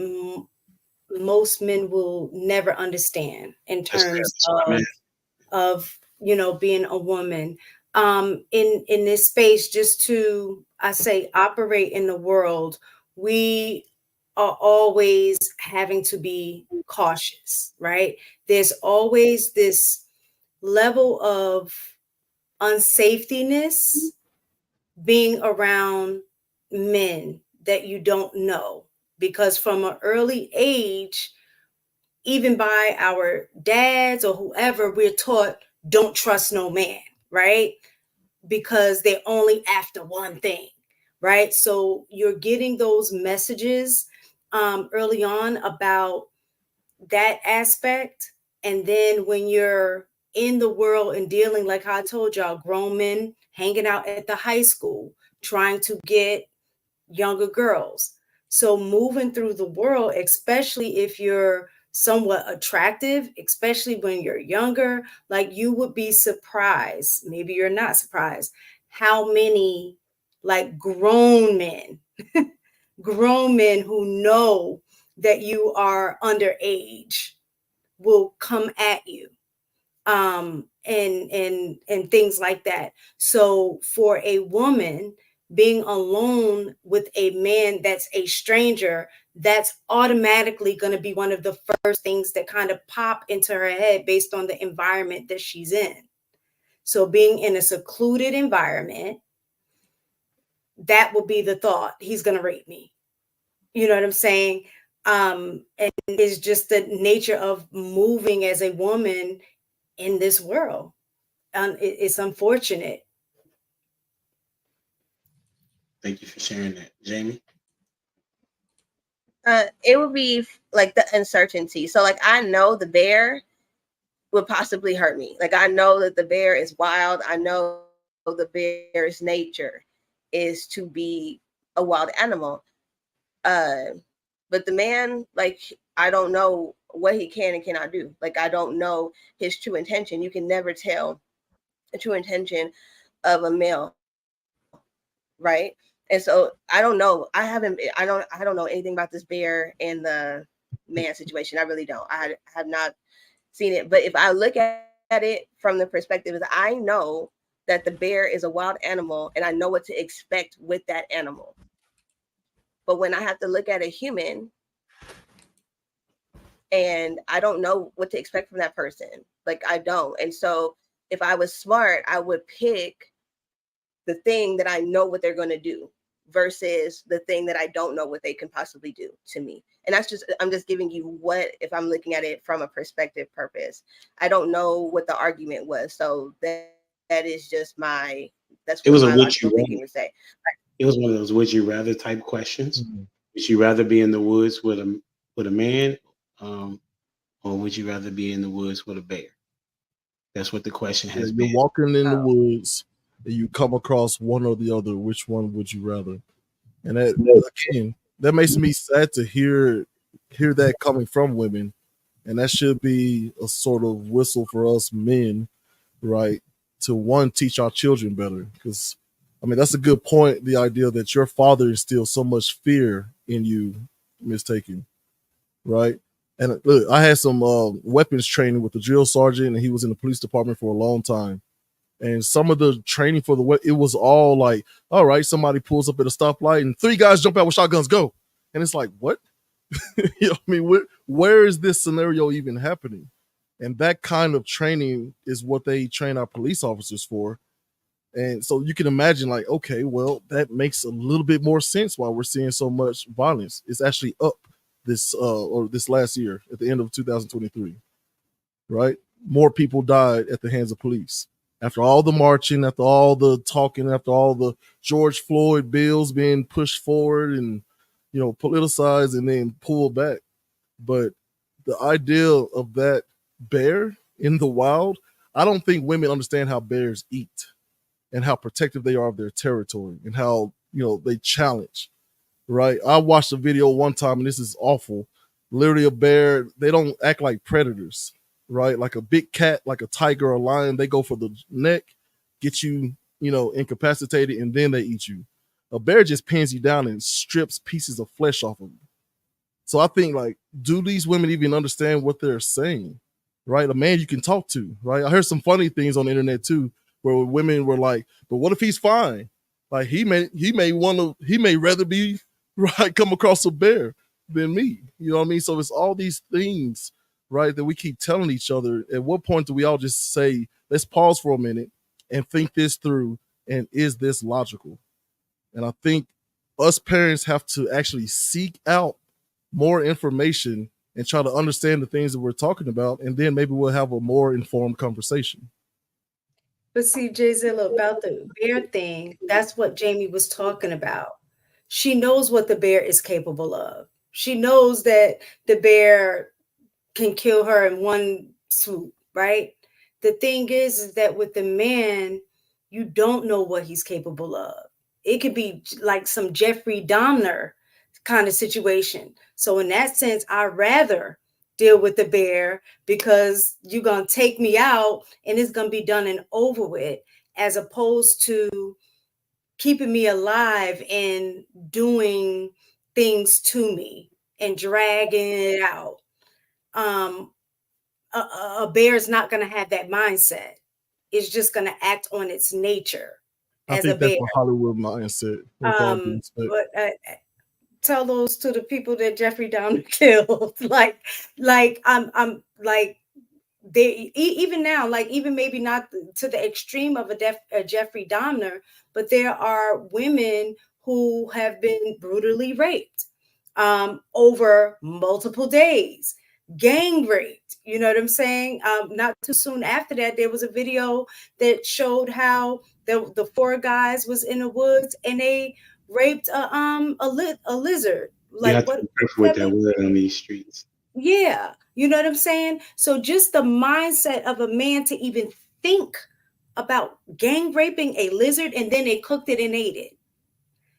most men will never understand in terms of you know, being a woman in this space. Just to, I say, operate in the world, we are always having to be cautious, right? There's always this level of unsafetyness being around men that you don't know, because from an early age, even by our dads or whoever, we're taught don't trust no man, right? Because they're only after one thing, right? So you're getting those messages early on about that aspect. And then when you're in the world and dealing, like I told y'all, grown men hanging out at the high school, trying to get younger girls. So moving through the world, especially if you're somewhat attractive, especially when you're younger, like you would be surprised, maybe you're not surprised, how many like grown men who know that you are underage will come at you and things like that. So for a woman being alone with a man that's a stranger, that's automatically going to be one of the first things that kind of pop into her head based on the environment that she's in. So being in a secluded environment, that will be the thought. He's going to rape me. You know what I'm saying? And it's just the nature of moving as a woman in this world. It's unfortunate. Thank you for sharing that, Jamie. It would be like the uncertainty. So like I know the bear would possibly hurt me. Like I know that the bear is wild. I know the bear's nature is to be a wild animal. But the man, like, I don't know what he can and cannot do. Like, I don't know his true intention. You can never tell the true intention of a male, right? And so I don't know. I don't know anything about this bear and the man situation. I really don't. I have not seen it. But if I look at it from the perspective that I know that the bear is a wild animal and I know what to expect with that animal. But when I have to look at a human and I don't know what to expect from that person, like I don't. And so if I was smart, I would pick the thing that I know what they're going to do versus the thing that I don't know what they can possibly do to me. And I'm just giving you what, if I'm looking at it from a perspective purpose, I don't know what the argument was. So that is just that's what my logical thinking would say. It was one of those would you rather type questions. Mm-hmm. Would you rather be in the woods with a man, or would you rather be in the woods with a bear? That's what the question has been. You're walking in the woods and you come across one or the other. Which one would you rather? And that makes me sad to hear that coming from women. And that should be a sort of whistle for us men, right? to one, teach our children better. Because I mean, that's a good point. The idea that your father instills so much fear in you, mistaken, right? And look, I had some weapons training with the drill sergeant, and he was in the police department for a long time. And some of the training for it was all like, all right, somebody pulls up at a stoplight and 3 guys jump out with shotguns, go. And it's like, what? You know what I mean? Where is this scenario even happening? And that kind of training is what they train our police officers for. And so you can imagine, like, okay, well, that makes a little bit more sense why we're seeing so much violence. It's actually up this last year at the end of 2023, right? More people died at the hands of police. After all the marching, after all the talking, after all the George Floyd bills being pushed forward and, you know, politicized and then pulled back. But the idea of that bear in the wild, I don't think women understand how bears eat and how protective they are of their territory and how, you know, they challenge, right? I watched a video one time, and this is awful. Literally a bear, they don't act like predators, right? Like a big cat, like a tiger or a lion, they go for the neck, get you, you know, incapacitated, and then they eat you. A bear just pins you down and strips pieces of flesh off of you. So I think, like, do these women even understand what they're saying, right? A man you can talk to, right? I heard some funny things on the internet too, where women were like, but what if he's fine? Like he may rather be right come across a bear than me. You know what I mean? So it's all these things, right, that we keep telling each other. At what point do we all just say, let's pause for a minute and think this through, and is this logical? And I think us parents have to actually seek out more information and try to understand the things that we're talking about, and then maybe we'll have a more informed conversation. But see, Jayzilla, about the bear thing, that's what Jamie was talking about. She knows what the bear is capable of. She knows that the bear can kill her in one swoop, right? The thing is that with the man, you don't know what he's capable of. It could be like some Jeffrey Dahmer kind of situation. So in that sense, I'd rather deal with the bear because you're going to take me out and it's going to be done and over with, as opposed to keeping me alive and doing things to me and dragging it out. A bear is not going to have that mindset. It's just going to act on its nature as a bear. I think that's a Hollywood mindset. But tell those to the people that Jeffrey Dahmer killed. I'm like they even now, like even maybe not to the extreme of a Jeffrey Dahmer, but there are women who have been brutally raped over multiple days, gang raped. You know what I'm saying? Not too soon after that, there was a video that showed how the 4 guys was in the woods and they raped a lizard. Like what? With that word on these streets. Yeah, you know what I'm saying? So just the mindset of a man to even think about gang raping a lizard, and then they cooked it and ate it.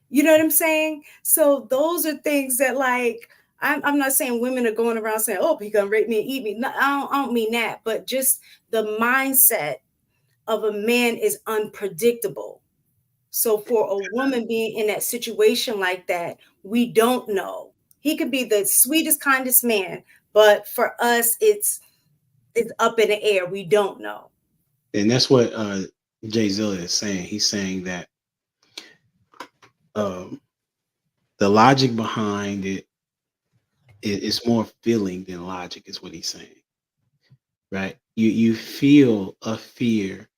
You know what I'm saying? So those are things that, like, I'm not saying women are going around saying, oh, he gonna rape me and eat me. No, I don't mean that, but just the mindset of a man is unpredictable. So for a woman being in that situation like that, we don't know. He could be the sweetest, kindest man, but for us, it's up in the air. We don't know. And that's what Jayzilla is saying. He's saying that the logic behind it is more feeling than logic, is what he's saying. Right? You feel a fear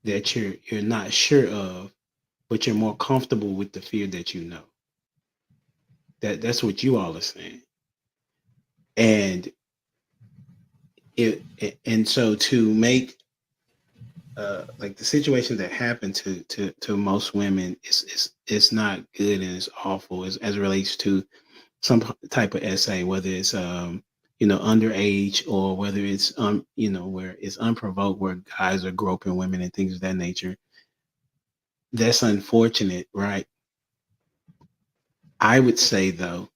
that you're not sure of, but you're more comfortable with the fear that you know. That's what you all are saying. And so to make like the situation that happened to most women is not good, and it's awful as it relates to some type of SA, whether it's underage or whether it's where it's unprovoked, where guys are groping women and things of that nature. That's unfortunate, right? I would say, though,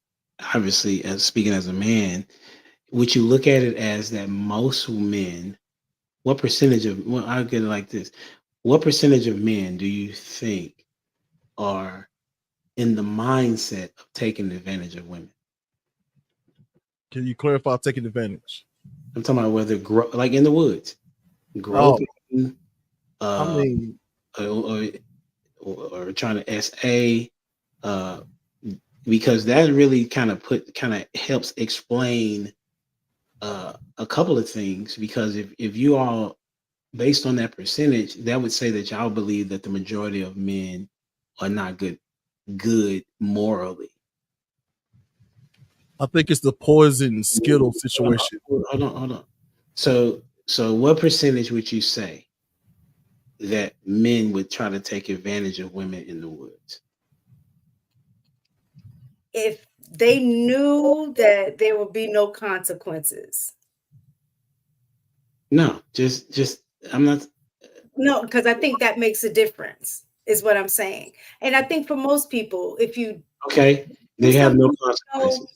obviously, as speaking as a man, would you look at it as that most men, what percentage of, well, I'll get it like this. what percentage of men do you think are in the mindset of taking advantage of women? Can you clarify taking advantage? I'm talking about whether like in the woods, groping, I mean, or trying to SA, because that really kind of helps explain a couple of things. Because if you all, based on that percentage, that would say that y'all believe that the majority of men are not good morally. I think it's the poison Skittle situation. Hold on. So what percentage would you say that men would try to take advantage of women in the woods? If they knew that there would be no consequences. No, just I'm not. No, because I think that makes a difference, is what I'm saying. And I think for most people, if you they have no consequences.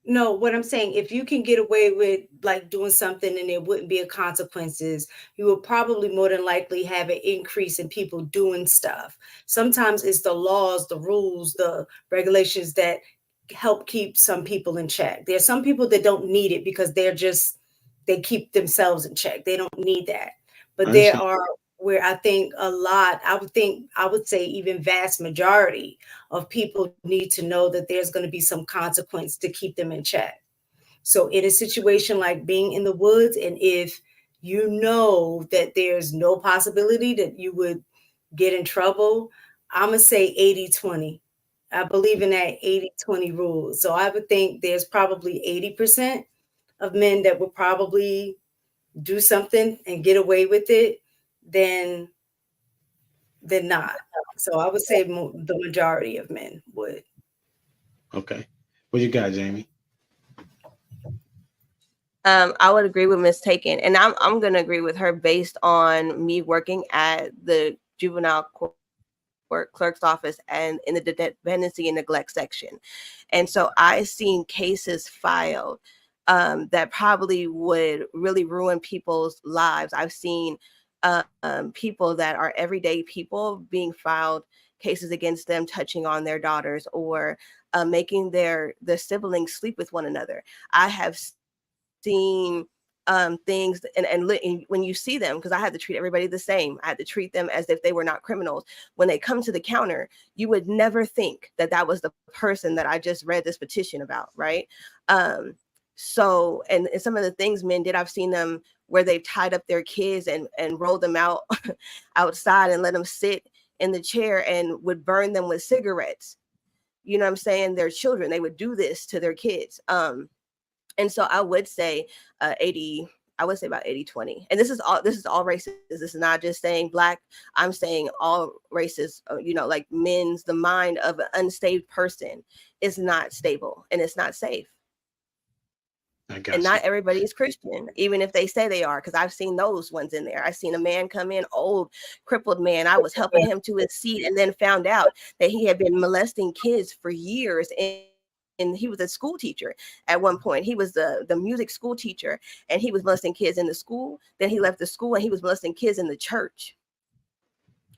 No, what I'm saying, if you can get away with like doing something and there wouldn't be a consequences, you will probably more than likely have an increase in people doing stuff. Sometimes it's the laws, the rules, the regulations that help keep some people in check. There are some people that don't need it because they keep themselves in check. They don't need that. But there are where I think I would say even vast majority of people need to know that there's going to be some consequence to keep them in check. So in a situation like being in the woods, and if you know that there's no possibility that you would get in trouble, I'm going to say 80-20. I believe in that 80-20 rule. So I would think there's probably 80% of men that would probably do something and get away with it than not. So I would say the majority of men would. Okay. What you got, Jamie? I would agree with Ms. Taken, and I'm going to agree with her based on me working at the juvenile court clerk's office and in the dependency and neglect section. And so I seen cases filed that probably would really ruin people's lives. I've seen people that are everyday people being filed cases against them, touching on their daughters or making their siblings sleep with one another. I have seen things and when you see them, because I had to treat everybody the same, I had to treat them as if they were not criminals. When they come to the counter, you would never think that that was the person that I just read this petition about, right? So and some of the things men did, I've seen them where they've tied up their kids and rolled them out outside and let them sit in the chair and would burn them with cigarettes. You know what I'm saying? Their children, they would do this to their kids. And so I would say 80, I would say about 80-20. And this is all races. This is not just saying Black. I'm saying all races, like the mind of an unsaved person is not stable and it's not safe. And not everybody is Christian, even if they say they are, because I've seen those ones in there. I've seen a man come in, old, crippled man. I was helping him to his seat and then found out that he had been molesting kids for years. And he was a school teacher at one point. He was the music school teacher, and he was molesting kids in the school. Then he left the school and he was molesting kids in the church.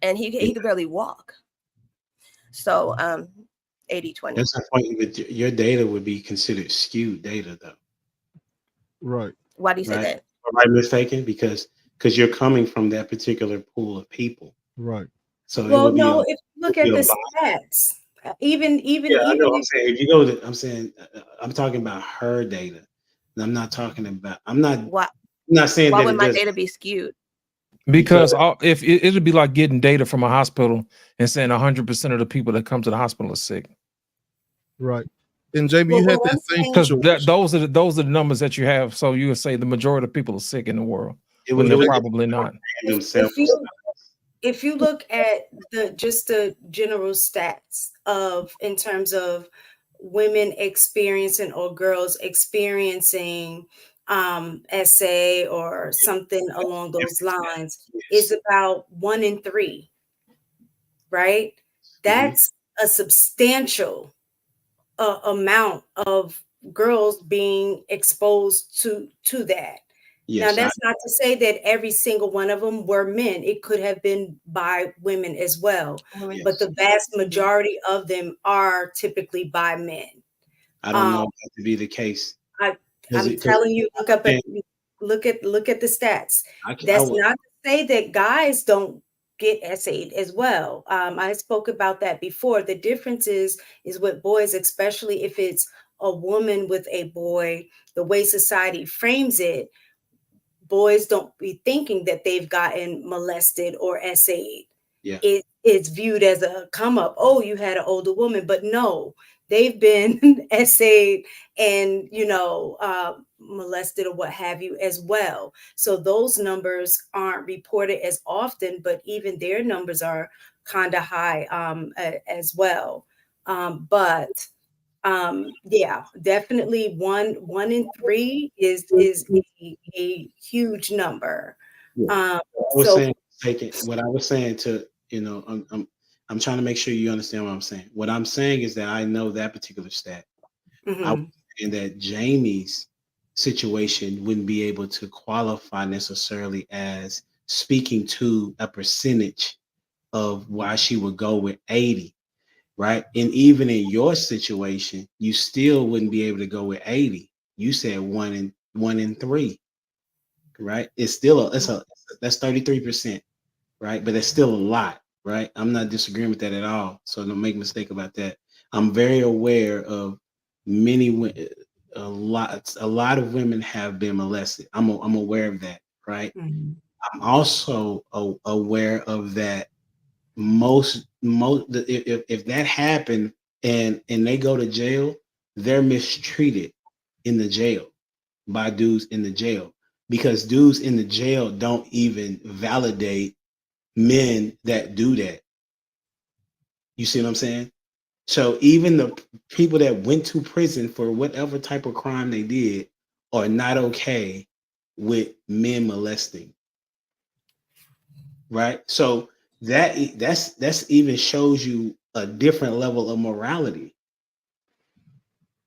And he could barely walk. So 80-20. That's the point. But your data would be considered skewed data, though. Right. Why do you say that? Am I mistaken? Because you're coming from that particular pool of people. Right. So if you look at the stats, even I know. I'm saying if you go to, I'm talking about her data. And I'm not talking about. I'm not saying why that would my data be skewed? Because if it'd be like getting data from a hospital and saying 100% of the people that come to the hospital are sick. Right. And Jamie, you had that same because those are the numbers that you have. So you would say the majority of people are sick in the world. When they're probably not. If you look at the general stats in terms of women experiencing or girls experiencing SA or something along those lines, is about 1 in 3, right? That's a substantial amount of girls being exposed to that. Yes, Now, that's not to say that every single one of them were men. It could have been by women as well. Women. But the vast majority of them are typically by men. I don't know if that to be the case. I'm telling you, look at the stats. That's not to say that guys don't get SA'd as well. I spoke about that before. The difference is with boys, especially if it's a woman with a boy, the way society frames it, boys don't be thinking that they've gotten molested or SA'd. Yeah. It's viewed as a come up. Oh, you had an older woman, but no, they've been SA'd and, molested or what have you as well. So those numbers aren't reported as often, but even their numbers are kind of high as well. Yeah, definitely one in three is a huge number. Yeah. What I was saying to, I'm trying to make sure you understand what I'm saying. What I'm saying is that I know that particular stat. I was saying that Jamie's situation wouldn't be able to qualify necessarily as speaking to a percentage of why she would go with 80. Right. And even in your situation, you still wouldn't be able to go with 80. You said one in three. Right. It's still that's 33%. Right. But it's still a lot. Right. I'm not disagreeing with that at all. So don't make a mistake about that. I'm very aware of a lot of women have been molested. I'm aware of that. Right. I'm also aware of that. If that happened and they go to jail, they're mistreated in the jail by dudes in the jail, because dudes in the jail don't even validate men that do that. You see what I'm saying? So even the people that went to prison for whatever type of crime they did are not okay with men molesting. Right? So that's even shows you a different level of morality,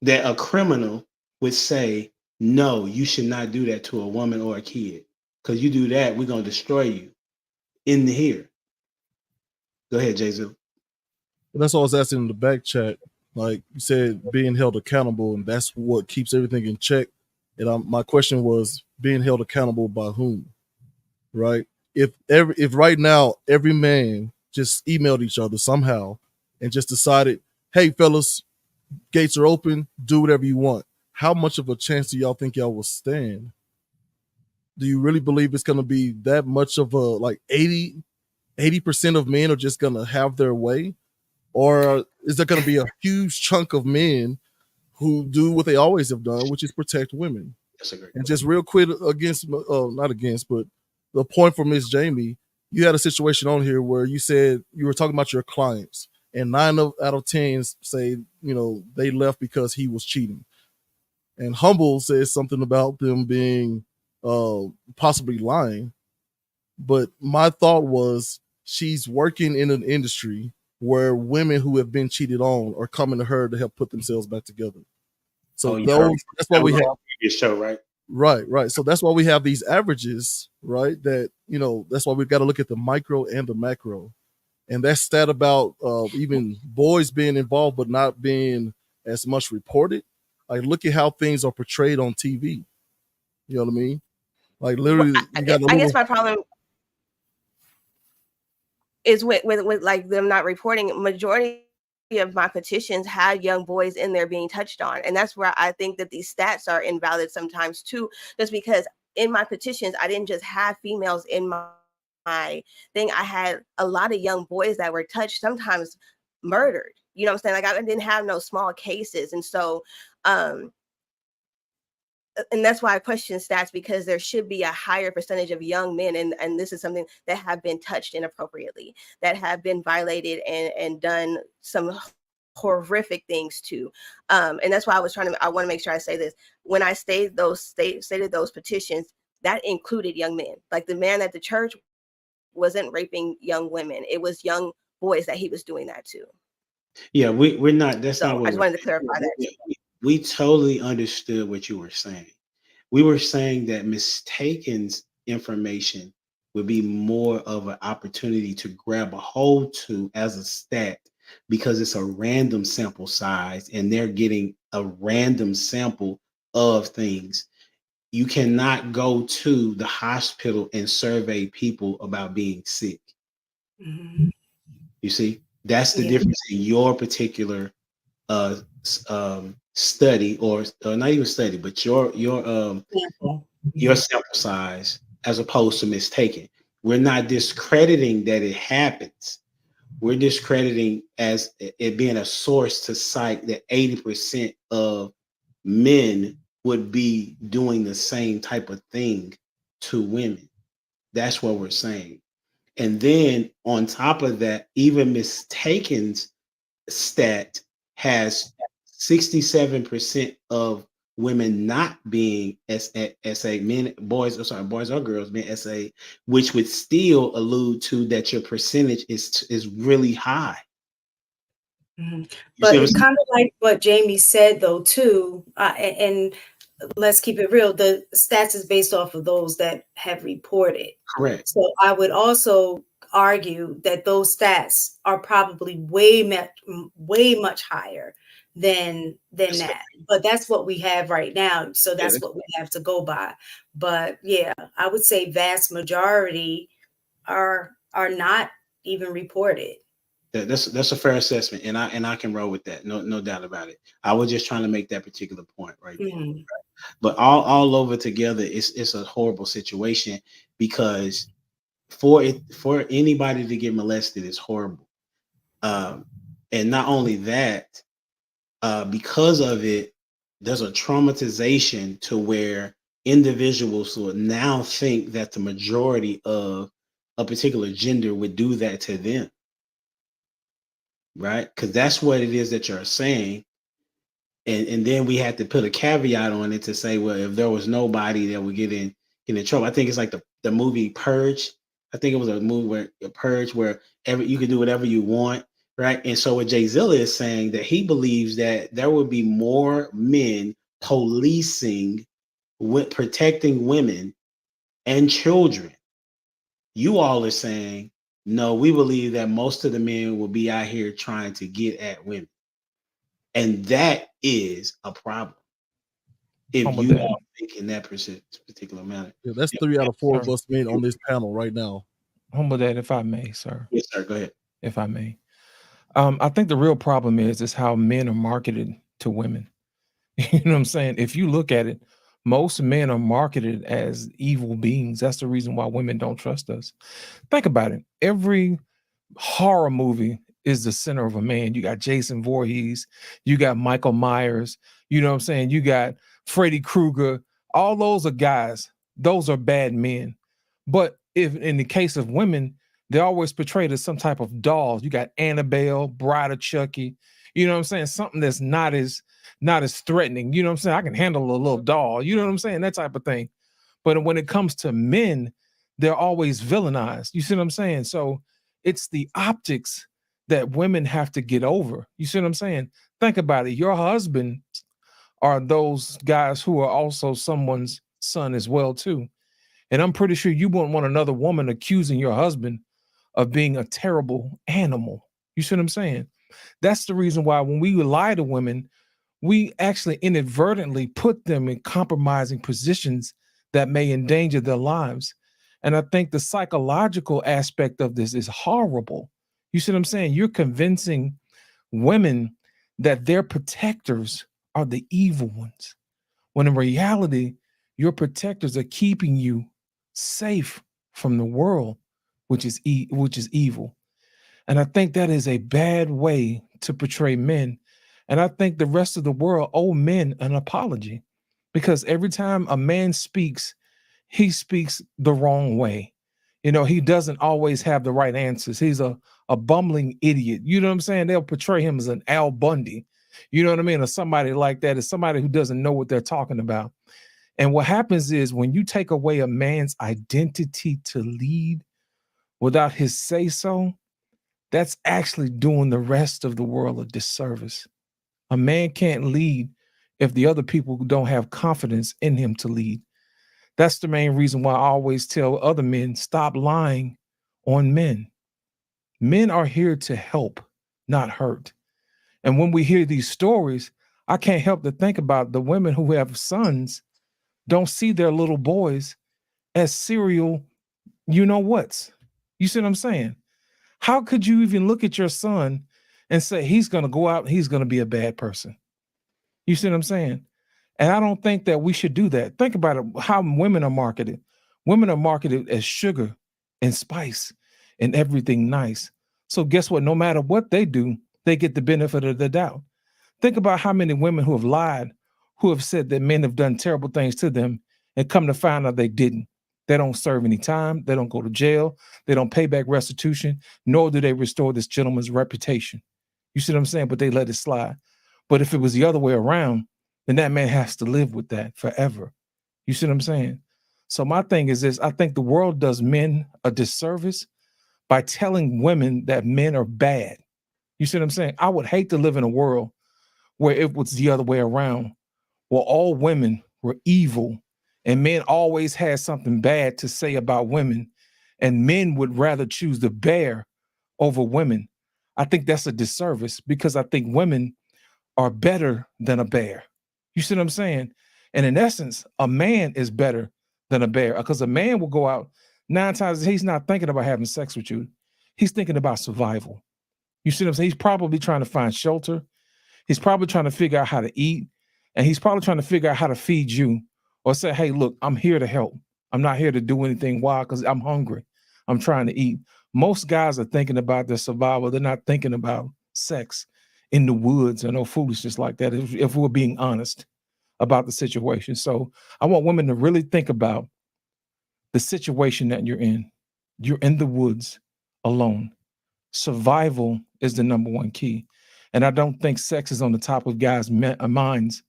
that a criminal would say, no, you should not do that to a woman or a kid, because you do that, we're going to destroy you in here. Go ahead, Jesus. That's what I was asking in the back chat. Like you said, being held accountable, and that's what keeps everything in check. And my question was, being held accountable by whom? Right? If right now every man just emailed each other somehow and just decided, hey fellas, gates are open, do whatever you want, how much of a chance do y'all think y'all will stand? Do you really believe it's going to be that much of a, like 80% of men are just going to have their way? Or is there going to be a huge chunk of men who do what they always have done, which is protect women? And just real quick not against, but the point for Miss Jamie, you had a situation on here where you said you were talking about your clients, and 9 out of 10 say, they left because he was cheating. And Humble says something about them being possibly lying. But my thought was, she's working in an industry where women who have been cheated on are coming to her to help put themselves back together. So that's why we have your show, right? Right. So that's why we have these averages, right? That, that's why we've got to look at the micro and the macro. And that stat about even boys being involved but not being as much reported. Like, look at how things are portrayed on TV. You know what I mean? Like, literally, I guess my problem is with like them not reporting. Majority of my petitions had young boys in there being touched on, and that's where I think that these stats are invalid sometimes too, just because in my petitions I didn't just have females in my thing. I had a lot of young boys that were touched, sometimes murdered. You know what I'm saying? Like, I didn't have no small cases, and so and that's why I question stats, because there should be a higher percentage of young men, and this is something that have been touched inappropriately, that have been violated and done some horrific things to. And that's why I want to make sure I say this. When I stated those petitions, that included young men. Like, the man at the church wasn't raping young women. It was young boys that he was doing that to. Yeah, we're not. That's not what I just wanted to clarify that. We totally understood what you were saying. We were saying that mistaken's information would be more of an opportunity to grab a hold to as a stat because it's a random sample size and they're getting a random sample of things. You cannot go to the hospital and survey people about being sick. Mhm. You see, that's the Yeah. difference in your particular study, or not even study, but your Sample. sample size, as opposed to mistaken. We're not discrediting that it happens. We're discrediting as it being a source to cite that 80% of men would be doing the same type of thing to women. That's what we're saying. And then on top of that, even mistaken's stat has 67% of women not being SA, men, boys or girls being SA, which would still allude to that your percentage is really high. Mhm. But kind of like what Jamie said, though, too, and let's keep it real, the stats is based off of those that have reported. Correct. So I would also argue that those stats are probably way much higher than that. But that's what we have right now. So that's what we have to go by. But yeah, I would say vast majority are not even reported. That's a fair assessment, and I can roll with that. No doubt about it. I was just trying to make that particular point right there. Mm-hmm. But all over together, it's a horrible situation because for anybody to get molested is horrible. And not only that, because of it, there's a traumatization to where individuals will now think that the majority of a particular gender would do that to them. Right? Because that's what it is that you're saying. And then we had to put a caveat on it to say, well, if there was nobody that would get in trouble. I think it's like the movie Purge. I think it was a movie where Purge, where you can do whatever you want, right? And so what Jay Zilla is saying, that he believes that there would be more men policing, protecting women and children. You all are saying, no, we believe that most of the men will be out here trying to get at women. And that is a problem. If you are think in that particular manner. Yeah, that's 3 out of 4 of us men on this panel right now. Humble that, if I may, sir. Yes, sir. Go ahead. If I may. I think the real problem is how men are marketed to women. You know what I'm saying? If you look at it, most men are marketed as evil beings. That's the reason why women don't trust us. Think about it. Every horror movie is the center of a man. You got Jason Voorhees, you got Michael Myers, you know what I'm saying? You got Freddy Krueger. All those are guys. Those are bad men. But if in the case of women, they're always portrayed as some type of dolls. You got Annabelle, Bride of Chucky, you know what I'm saying? Something that's not as threatening. You know what I'm saying? I can handle a little doll, you know what I'm saying? That type of thing. But when it comes to men, they're always villainized. You see what I'm saying? So it's the optics that women have to get over. You see what I'm saying? Think about it. Your husband are those guys who are also someone's son as well, too. And I'm pretty sure you wouldn't want another woman accusing your husband of being a terrible animal. You see what I'm saying? That's the reason why when we lie to women, we actually inadvertently put them in compromising positions that may endanger their lives. And I think the psychological aspect of this is horrible. You see what I'm saying? You're convincing women that their protectors are the evil ones, when in reality, your protectors are keeping you safe from the world, which is evil. And I think that is a bad way to portray men. And I think the rest of the world owe men an apology, because every time a man speaks, he speaks the wrong way. You know, he doesn't always have the right answers. He's a bumbling idiot. You know what I'm saying? They'll portray him as an Al Bundy. You know what I mean? Or somebody like that, is somebody who doesn't know what they're talking about. And what happens is when you take away a man's identity to lead without his say so, that's actually doing the rest of the world a disservice. A man can't lead if the other people don't have confidence in him to lead. That's the main reason why I always tell other men, stop lying on men. Men are here to help, not hurt. And when we hear these stories, I can't help to think about the women who have sons don't see their little boys as serial, you know what's. You see what I'm saying? How could you even look at your son and say he's going to go out and he's going to be a bad person? You see what I'm saying? And I don't think that we should do that. Think about it, how women are marketed. Women are marketed as sugar and spice and everything nice. So guess what? No matter what they do, they get the benefit of the doubt. Think about how many women who have lied, who have said that men have done terrible things to them and come to find out they didn't. They don't serve any time. They don't go to jail. They don't pay back restitution, nor do they restore this gentleman's reputation. You see what I'm saying? But they let it slide. But if it was the other way around, then that man has to live with that forever. You see what I'm saying? So my thing is this, I think the world does men a disservice by telling women that men are bad. You see what I'm saying? I would hate to live in a world where it was the other way around, where all women were evil and men always had something bad to say about women, and men would rather choose the bear over women. I think that's a disservice because I think women are better than a bear. You see what I'm saying? And in essence, a man is better than a bear because a man will go out 9 times. He's not thinking about having sex with you. He's thinking about survival. You see what I'm saying? He's probably trying to find shelter. He's probably trying to figure out how to eat. And he's probably trying to figure out how to feed you or say, hey, look, I'm here to help. I'm not here to do anything wild because I'm hungry. I'm trying to eat. Most guys are thinking about their survival. They're not thinking about sex in the woods or no foolishness like that, if we're being honest about the situation. So I want women to really think about the situation that you're in. You're in the woods alone. Survival is the number one key. And I don't think sex is on the top of guys' minds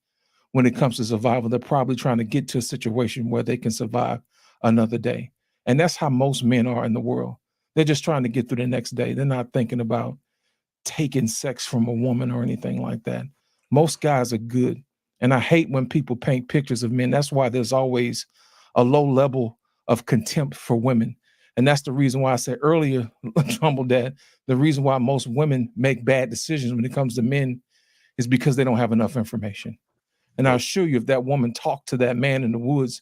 when it comes to survival. They're probably trying to get to a situation where they can survive another day. And that's how most men are in the world. They're just trying to get through the next day. They're not thinking about taking sex from a woman or anything like that. Most guys are good. And I hate when people paint pictures of men. That's why there's always a low level of contempt for women. And that's the reason why I said earlier, Humble Dad, the reason why most women make bad decisions when it comes to men is because they don't have enough information. And I assure you, if that woman talked to that man in the woods,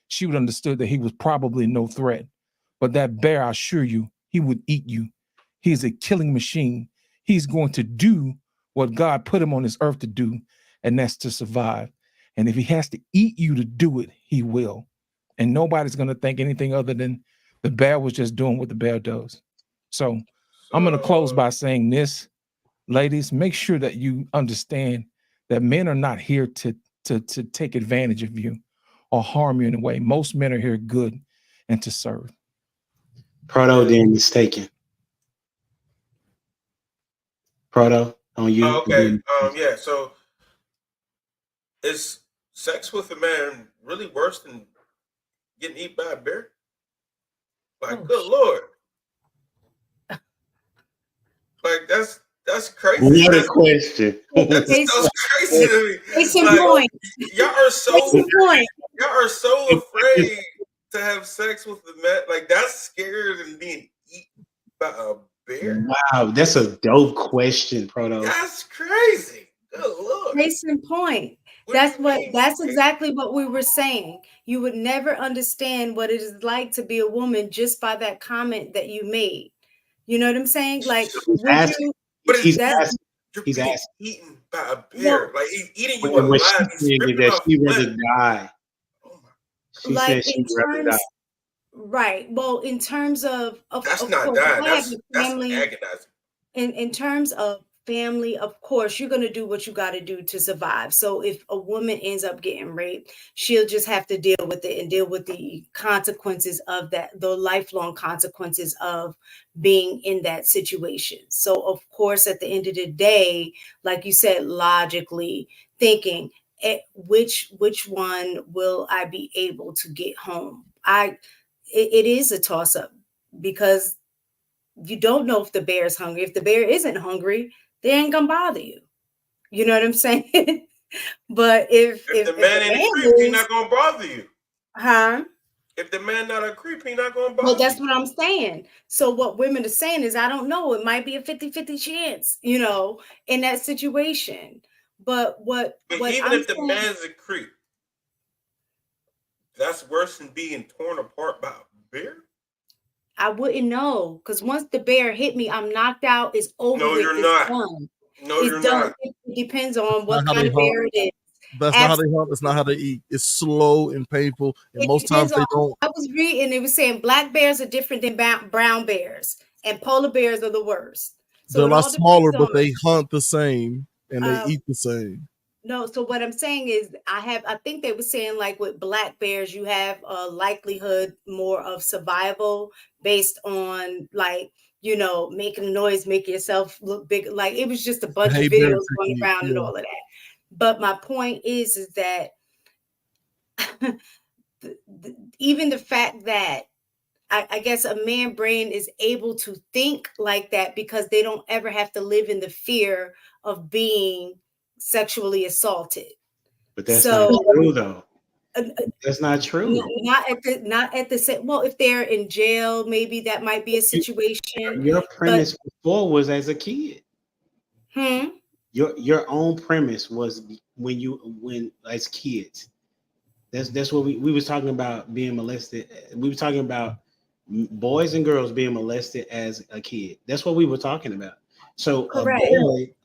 she would understood that he was probably no threat. But that bear, I assure you, he would eat you. He's a killing machine. He's going to do what God put him on this earth to do, and that's to survive. And if he has to eat you to do it, he will. And nobody's going to think anything other than the bear was just doing what the bear does. So I'm going to close by saying this, ladies, make sure that you understand that men are not here to take advantage of you or harm you in a way. Most men are here good and to serve. Proto, then mistaken. Proto, on you. Okay. Yeah. So is sex with a man really worse than getting eaten by a bear? Like, good Lord. Like, that's crazy. What a question. That's crazy to me. It's a point. Y'all are so afraid to have sex with the man. Like, that's scarier than being eaten by a bear. Wow, that's a dope question, Proto. That's crazy. Good Lord. Case in point. That's exactly what we were saying. You would never understand what it is like to be a woman just by that comment that you made. You know what I'm saying? Like, he's asking. Eaten by a bear. Like, he's eating you When alive. she said that she rather die. She like said she'd rather die. Right. Well, in terms of that's of not course, dying. I have That's a family. agonizing. In terms of family, of course, you're going to do what you got to do to survive. So if a woman ends up getting raped, she'll just have to deal with it and deal with the consequences of that, the lifelong consequences of being in that situation. So of course, at the end of the day, like you said, logically thinking, which one will I be able to get home? It is a toss up because you don't know if the bear is hungry. If the bear isn't hungry, they ain't gonna bother you. You know what I'm saying? But if the man ain't a creep, he's not gonna bother you. Huh? If the man not a creep, he not gonna bother Well, that's you. what I'm saying. So what women are saying is, I don't know, it might be a 50-50 chance, you know, in that situation. But what even I'm if the saying, man's a creep, that's worse than being torn apart by a bear? I wouldn't know, because once the bear hit me, I'm knocked out. It's over No, with. you're It's not. done. No, It's you're done. not. It depends on what Not how kind they of bear hunt. it is. That's not how they hunt. That's not how they eat. It's slow and painful, and It most times depends they on. don't. I was reading, it was saying black bears are different than brown bears, and polar bears are the worst. So They're a it lot all smaller, depends but on. they hunt the same and they Um, eat the same. No, so what I'm saying is I think they were saying like with black bears, you have a likelihood more of survival based on like, you know, making a noise, making yourself look big. Like it was just a bunch of Hey, bear videos going technique. around and Yeah. all of that. But my point is that even the fact that I guess a man brain is able to think like that because they don't ever have to live in the fear of being sexually assaulted. But that's not true, though. That's not true. Not at the same. Well, if they're in jail, maybe that might be a situation. Your premise before was as a kid. Your own premise was when as kids. That's what we was talking about being molested. We were talking about boys and girls being molested as a kid. That's what we were talking about. So correct.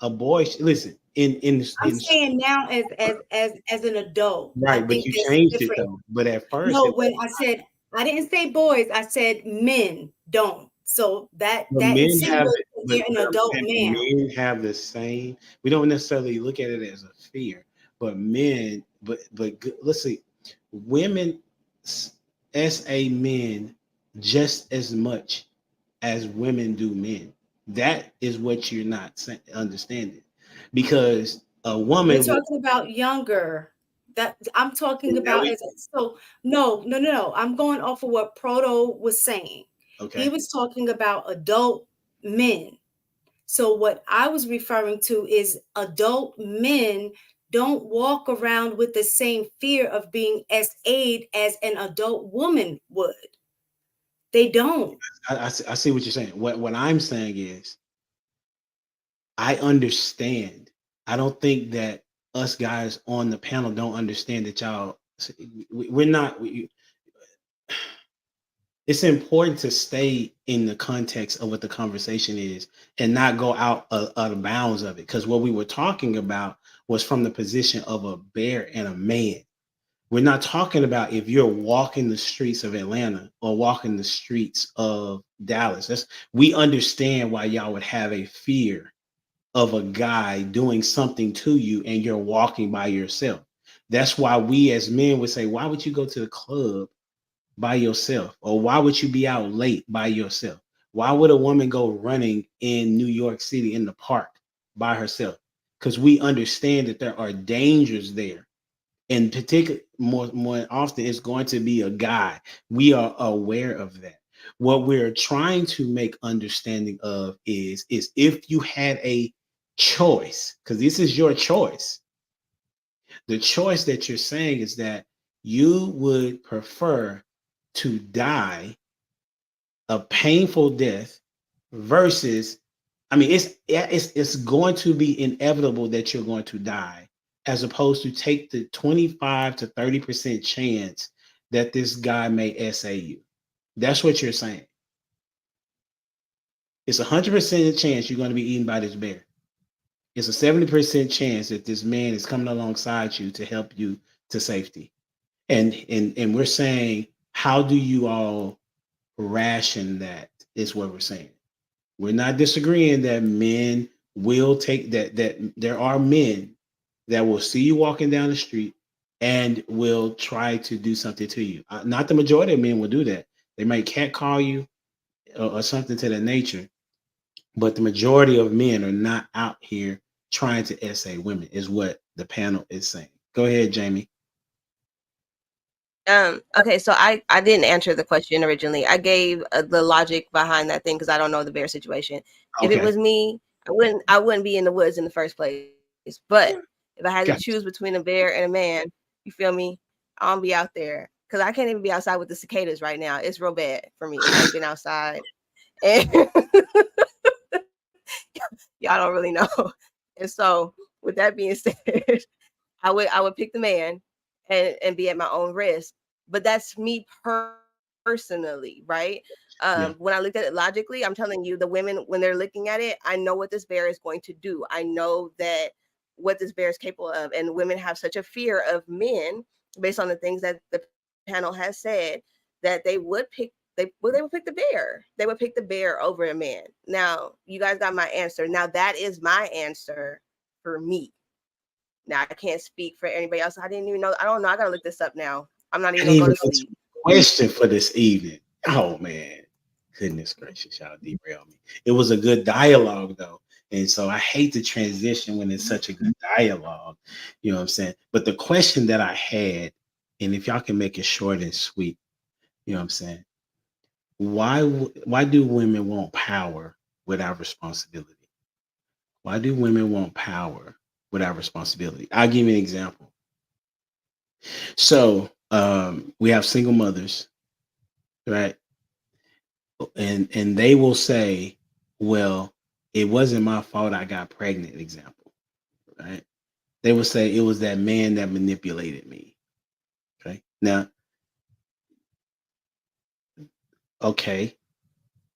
a boy. Listen, I'm saying now as an adult, right, but you changed it though. But at first, no, when I said I didn't say boys, I said men don't. So that men have they're an adult man. Men have the same. We don't necessarily look at it as a fear, but men. But let's see, women SA men just as much as women do men. That is what you're not understanding, because a woman. You're talking about younger. That I'm talking about as so no. I'm going off of what Proto was saying. Okay. He was talking about adult men. So what I was referring to is adult men don't walk around with the same fear of being SA'd as an adult woman would. They don't. I see what you're saying. What I'm saying is, I understand. I don't think that us guys on the panel don't understand that y'all. We're not. It's important to stay in the context of what the conversation is and not go out of bounds of it. Because what we were talking about was from the position of a bear and a man. We're not talking about if you're walking the streets of Atlanta or walking the streets of Dallas. We understand why y'all would have a fear of a guy doing something to you and you're walking by yourself. That's why we as men would say, why would you go to the club by yourself? Or why would you be out late by yourself? Why would a woman go running in New York City in the park by herself? Because we understand that there are dangers there. In particular, more often, it's going to be a guy. We are aware of that. What we're trying to make understanding of is if you had a choice, because this is your choice. The choice that you're saying is that you would prefer to die a painful death versus, I mean, it's going to be inevitable that you're going to die, as opposed to take the 25 to 30% chance that this guy may SA you. That's what you're saying. It's 100% chance you're going to be eaten by this bear. It's a 70% chance that this man is coming alongside you to help you to safety. And we're saying, how do you all ration that is what we're saying. We're not disagreeing that men will take that there are men that will see you walking down the street and will try to do something to you. Not the majority of men will do that. They might catcall you or something to that nature, but the majority of men are not out here trying to SA women, is what the panel is saying. Go ahead, Jamie. Okay, so I didn't answer the question originally. I gave the logic behind that thing because I don't know the bear situation. If it was me, I wouldn't be in the woods in the first place. But If I had Gotcha. to choose between a bear and a man, you feel me? I'll be out there because I can't even be outside with the cicadas right now. It's real bad for me. I ain't been outside, and y'all don't really know. And so, with that being said, I would pick the man and be at my own risk. But that's me personally, right? Yeah. When I looked at it logically, I'm telling you, the women, when they're looking at it, I know what this bear is going to do. I know that what this bear is capable of. And women have such a fear of men based on the things that the panel has said that they would pick they would pick the bear. They would pick the bear over a man. Now, you guys got my answer. Now that is my answer for me. Now I can't speak for anybody else. I didn't even know. I don't know. I gotta look this up now. I'm not even gonna go to sleep. Question for this evening. Oh man, goodness gracious, y'all derailed me. It was a good dialogue though, and so I hate to transition when it's such a good dialogue. You know what I'm saying? But the question that I had, and if y'all can make it short and sweet, you know what I'm saying? Why do women want power without responsibility? Why do women want power without responsibility? I'll give you an example. So we have single mothers, right? And they will say, well, it wasn't my fault I got pregnant, example, right? They will say it was that man that manipulated me. Okay. Now, okay,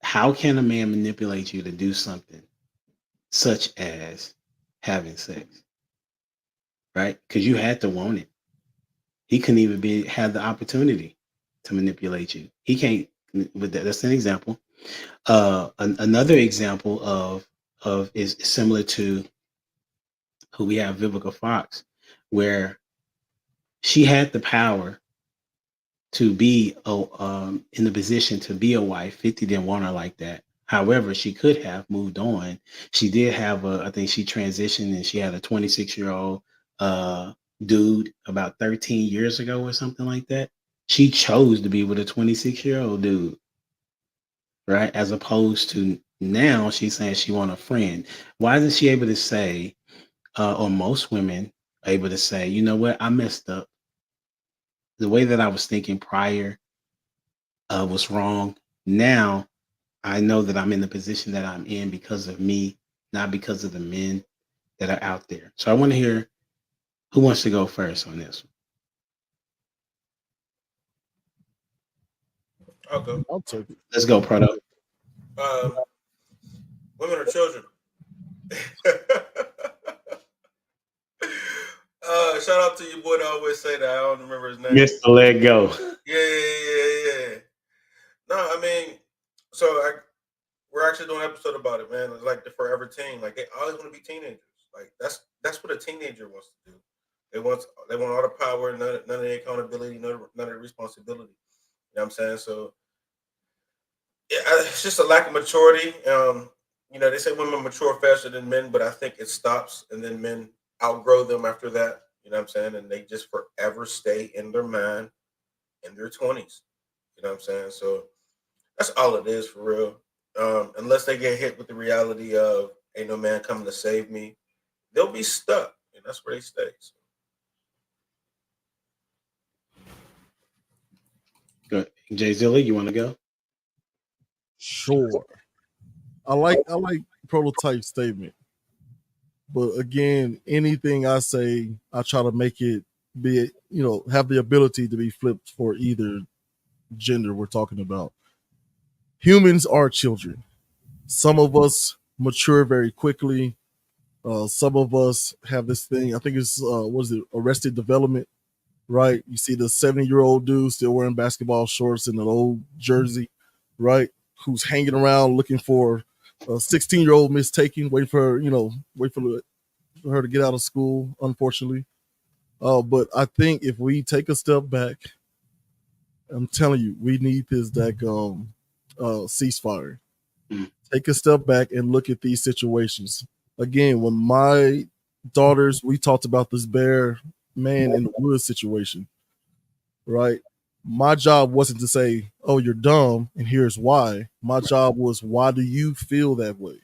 how can a man manipulate you to do something such as having sex? Right? Because you had to want it. He couldn't even have the opportunity to manipulate you. He can't. With that's an example. Another example of is similar to who we have, Vivica Fox, where she had the power to be in the position to be a wife. 50 didn't want her like that. However, she could have moved on. She did have I think she transitioned and she had a 26-year-old dude about 13 years ago or something like that. She chose to be with a 26-year-old dude, right? As opposed to now she's saying she want a friend. Why isn't she able to say, or most women are able to say, you know what, I messed up. The way that I was thinking prior was wrong. Now I know that I'm in the position that I'm in because of me, not because of the men that are out there. So I want to hear who wants to go first on this. I'll go. I'll take it. Let's go, Proto. Women or children? Shout out to your boy that always say that. I don't remember his name. Mr. Let Go. Yeah. No, I mean, we're actually doing an episode about it, man. It's like the forever teen. Like they always want to be teenagers. Like that's what a teenager wants to do. They want all the power, none of the accountability, none of the responsibility. You know what I'm saying? So yeah, it's just a lack of maturity. They say women mature faster than men, but I think it stops and then men outgrow them after that. You know what I'm saying? And they just forever stay in their mind in their 20s. You know what I'm saying? So that's all it is for real. Unless they get hit with the reality of ain't no man coming to save me, they'll be stuck. And that's where they stay. So. Good. Jay Zilla, you want to go? Sure. I like prototype statement. But again, anything I say, I try to make it be, have the ability to be flipped for either gender we're talking about. Humans are children. Some of us mature very quickly. Some of us have this thing. I think it's Arrested Development, right? You see the 70-year-old dude still wearing basketball shorts and an old jersey, right? Who's hanging around looking for a 16-year-old mistaken, waiting for her to get out of school, unfortunately. But I think if we take a step back, I'm telling you, we need this ceasefire. Take a step back and look at these situations. Again, when my daughters, we talked about this bear man in the woods situation, right? My job wasn't to say, oh, you're dumb, and here's why. My job was, why do you feel that way?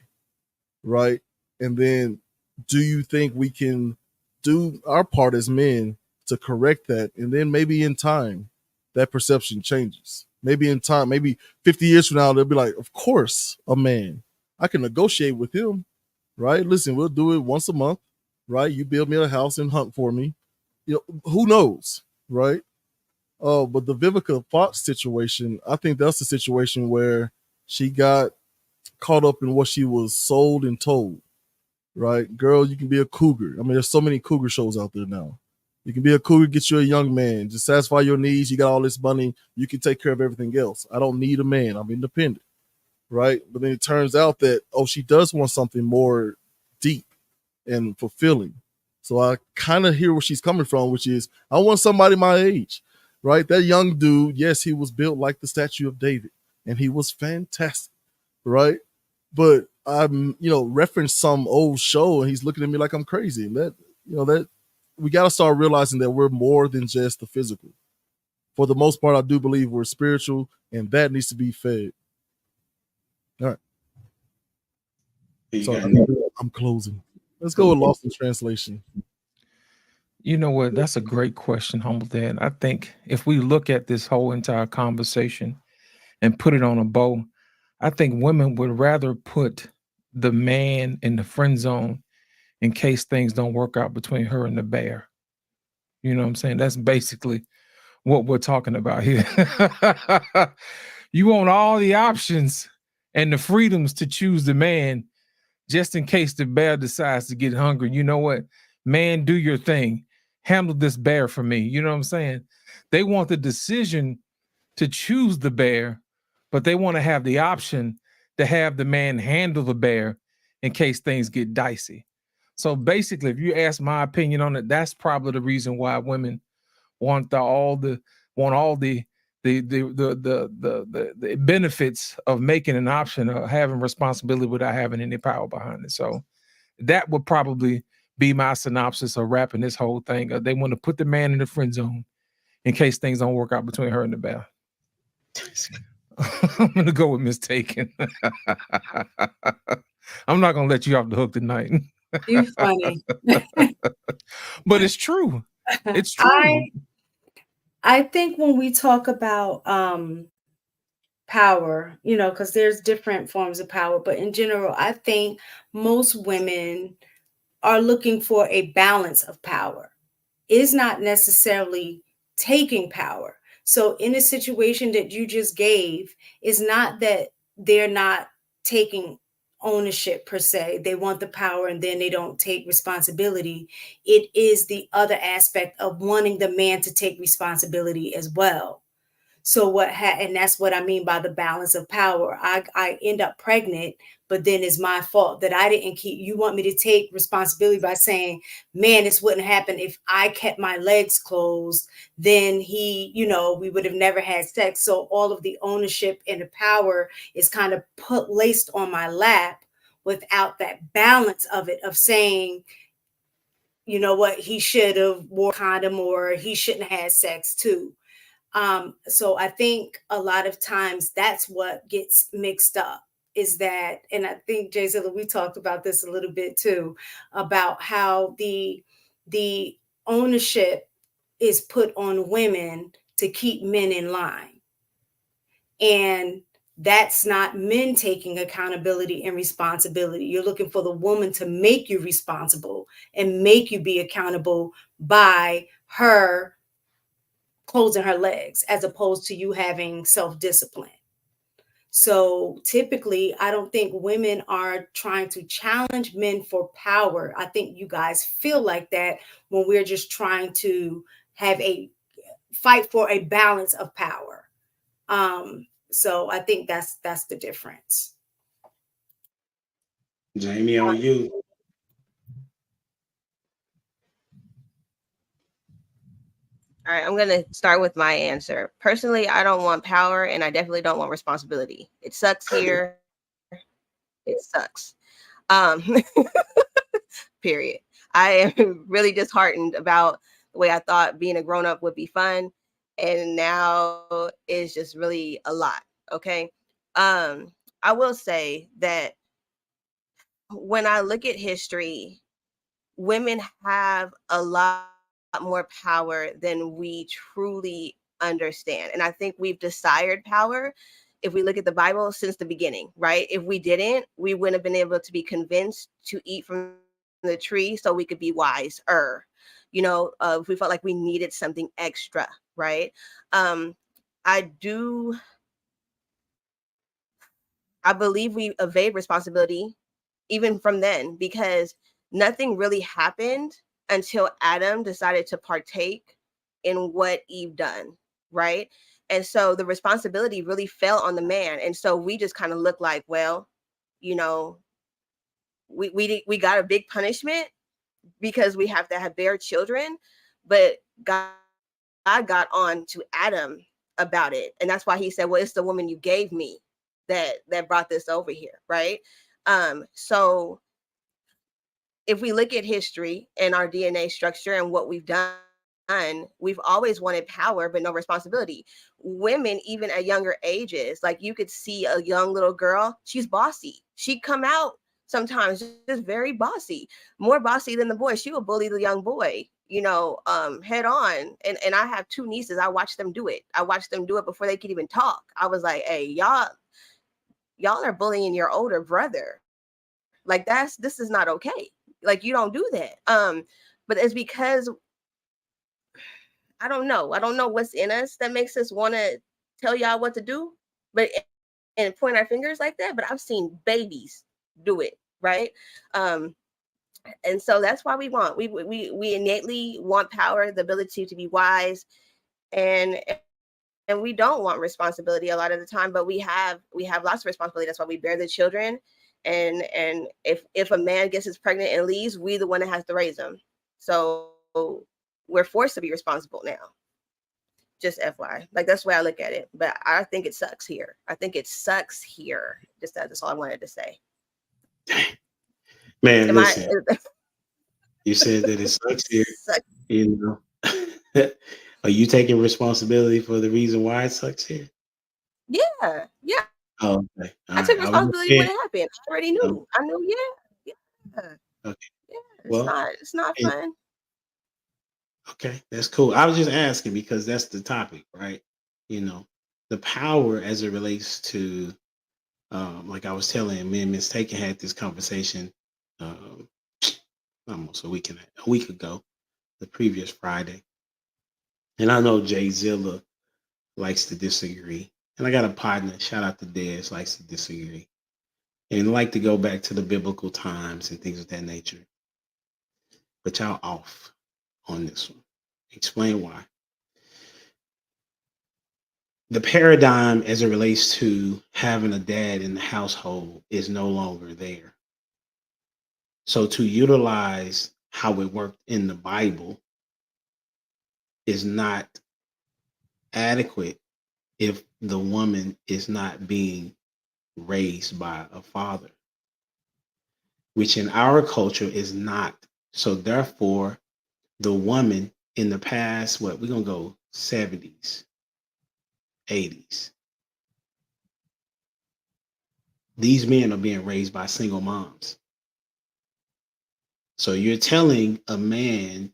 Right? And then do you think we can do our part as men to correct that, and then maybe in time that perception changes. Maybe in time, maybe 50 years from now, they'll be like, of course, a man, I can negotiate with him, right? Listen, we'll do it once a month, right? You build me a house and hunt for me. Who knows, right? But the Vivica Fox situation, I think that's the situation where she got caught up in what she was sold and told, right? Girl, you can be a cougar. I mean, there's so many cougar shows out there now. You can be a cougar, get you a young man, just satisfy your needs. You got all this money. You can take care of everything else. I don't need a man. I'm independent, right? But then it turns out that, she does want something more deep and fulfilling. So I kind of hear where she's coming from, which is, I want somebody my age, right? That young dude, yes, he was built like the statue of David, and he was fantastic, right? But I'm, referenced some old show, and he's looking at me like I'm crazy. And that we got to start realizing that we're more than just the physical. For the most part, I do believe we're spiritual, and that needs to be fed. All right. So I'm closing. Let's go with Lost in Translation. You know what? That's a great question, Humble Dad. I think if we look at this whole entire conversation and put it on a bow, I think women would rather put the man in the friend zone in case things don't work out between her and the bear. You know what I'm saying? That's basically what we're talking about here. You want all the options and the freedoms to choose the man just in case the bear decides to get hungry. You know what? Man, do your thing. Handle this bear for me. You know what I'm saying? They want the decision to choose the bear, but they want to have the option to have the man handle the bear in case things get dicey. So basically, if you ask my opinion on it, that's probably the reason why women want all the benefits of making an option of having responsibility without having any power behind it. So that would probably be my synopsis of wrapping this whole thing. They want to put the man in the friend zone in case things don't work out between her and the bear. I'm gonna go with mistaken. I'm not gonna let you off the hook tonight. You're funny. But it's true. It's true. I think when we talk about power, because there's different forms of power, but in general, I think most women are looking for a balance of power. It's not necessarily taking power. So in a situation that you just gave, it's not that they're not taking ownership per se. They want the power and then they don't take responsibility. It is the other aspect of wanting the man to take responsibility as well. So and that's what I mean by the balance of power. I end up pregnant, but then it's my fault that I didn't you want me to take responsibility by saying, man, this wouldn't happen if I kept my legs closed, then we would have never had sex. So all of the ownership and the power is kind of laced on my lap without that balance of it, of saying, you know what, he should have wore a condom or he shouldn't have had sex too. So I think a lot of times that's what gets mixed up, is that, and I think Jay Zilla, we talked about this a little bit too, about how the ownership is put on women to keep men in line. And that's not men taking accountability and responsibility. You're looking for the woman to make you responsible and make you be accountable by her closing her legs, as opposed to you having self-discipline. So typically, I don't think women are trying to challenge men for power. I think you guys feel like that when we're just trying to have a fight for a balance of power. So I think that's the difference. Jamie, on you. All right, I'm going to start with my answer. Personally, I don't want power, and I definitely don't want responsibility. It sucks here. It sucks. Period. I am really disheartened about the way I thought being a grown-up would be fun, and now it's just really a lot, okay? I will say that when I look at history, women have a lot more power than we truly understand. And I think we've desired power, if we look at the Bible, since the beginning, right? If we didn't, we wouldn't have been able to be convinced to eat from the tree so we could be wiser. If we felt like we needed something extra, right? Um, I believe we evade responsibility even from then, because nothing really happened until Adam decided to partake in what Eve done, right? And so the responsibility really fell on the man. And so we just kind of look like, well, you know, we got a big punishment because we have to have bear children, but God got on to Adam about it. And that's why he said, well, it's the woman you gave me that brought this over here, right? So if we look at history and our DNA structure and what we've done, we've always wanted power, but no responsibility. Women, even at younger ages, like you could see a young little girl, she's bossy. She'd come out sometimes just very bossy, more bossy than the boy. She would bully the young boy, head on. And I have two nieces. I watched them do it. I watched them do it before they could even talk. I was like, hey, y'all are bullying your older brother. Like this is not okay. Like, you don't do that. But it's because I don't know what's in us that makes us want to tell y'all what to do, but and point our fingers like that. But I've seen babies do it, right? And so that's why we innately want power, the ability to be wise, and we don't want responsibility a lot of the time, but we have lots of responsibility. That's why we bear the children. And if a man gets us pregnant and leaves, we the one that has to raise them. So we're forced to be responsible now. Just FYI, like that's the way I look at it. But I think it sucks here. Just that's all I wanted to say. Man, listen. You said that it sucks here. Are you taking responsibility for the reason why it sucks here? Yeah. Oh, okay. I took responsibility when it happened. I already knew. I knew. Yeah. Okay. Yeah. It's not fun. Okay, that's cool. I was just asking because that's the topic, right? The power as it relates to, like I was telling me and Miss Taken had this conversation almost a week ago, the previous Friday. And I know Jay Zilla likes to disagree. And I got a partner, shout out to Dez, likes to disagree. And like to go back to the biblical times and things of that nature. But y'all off on this one. Explain why. The paradigm as it relates to having a dad in the household is no longer there. So to utilize how it worked in the Bible is not adequate if the woman is not being raised by a father, which in our culture is not. So therefore, the woman in the past, we're going to go 70s, 80s. These men are being raised by single moms. So you're telling a man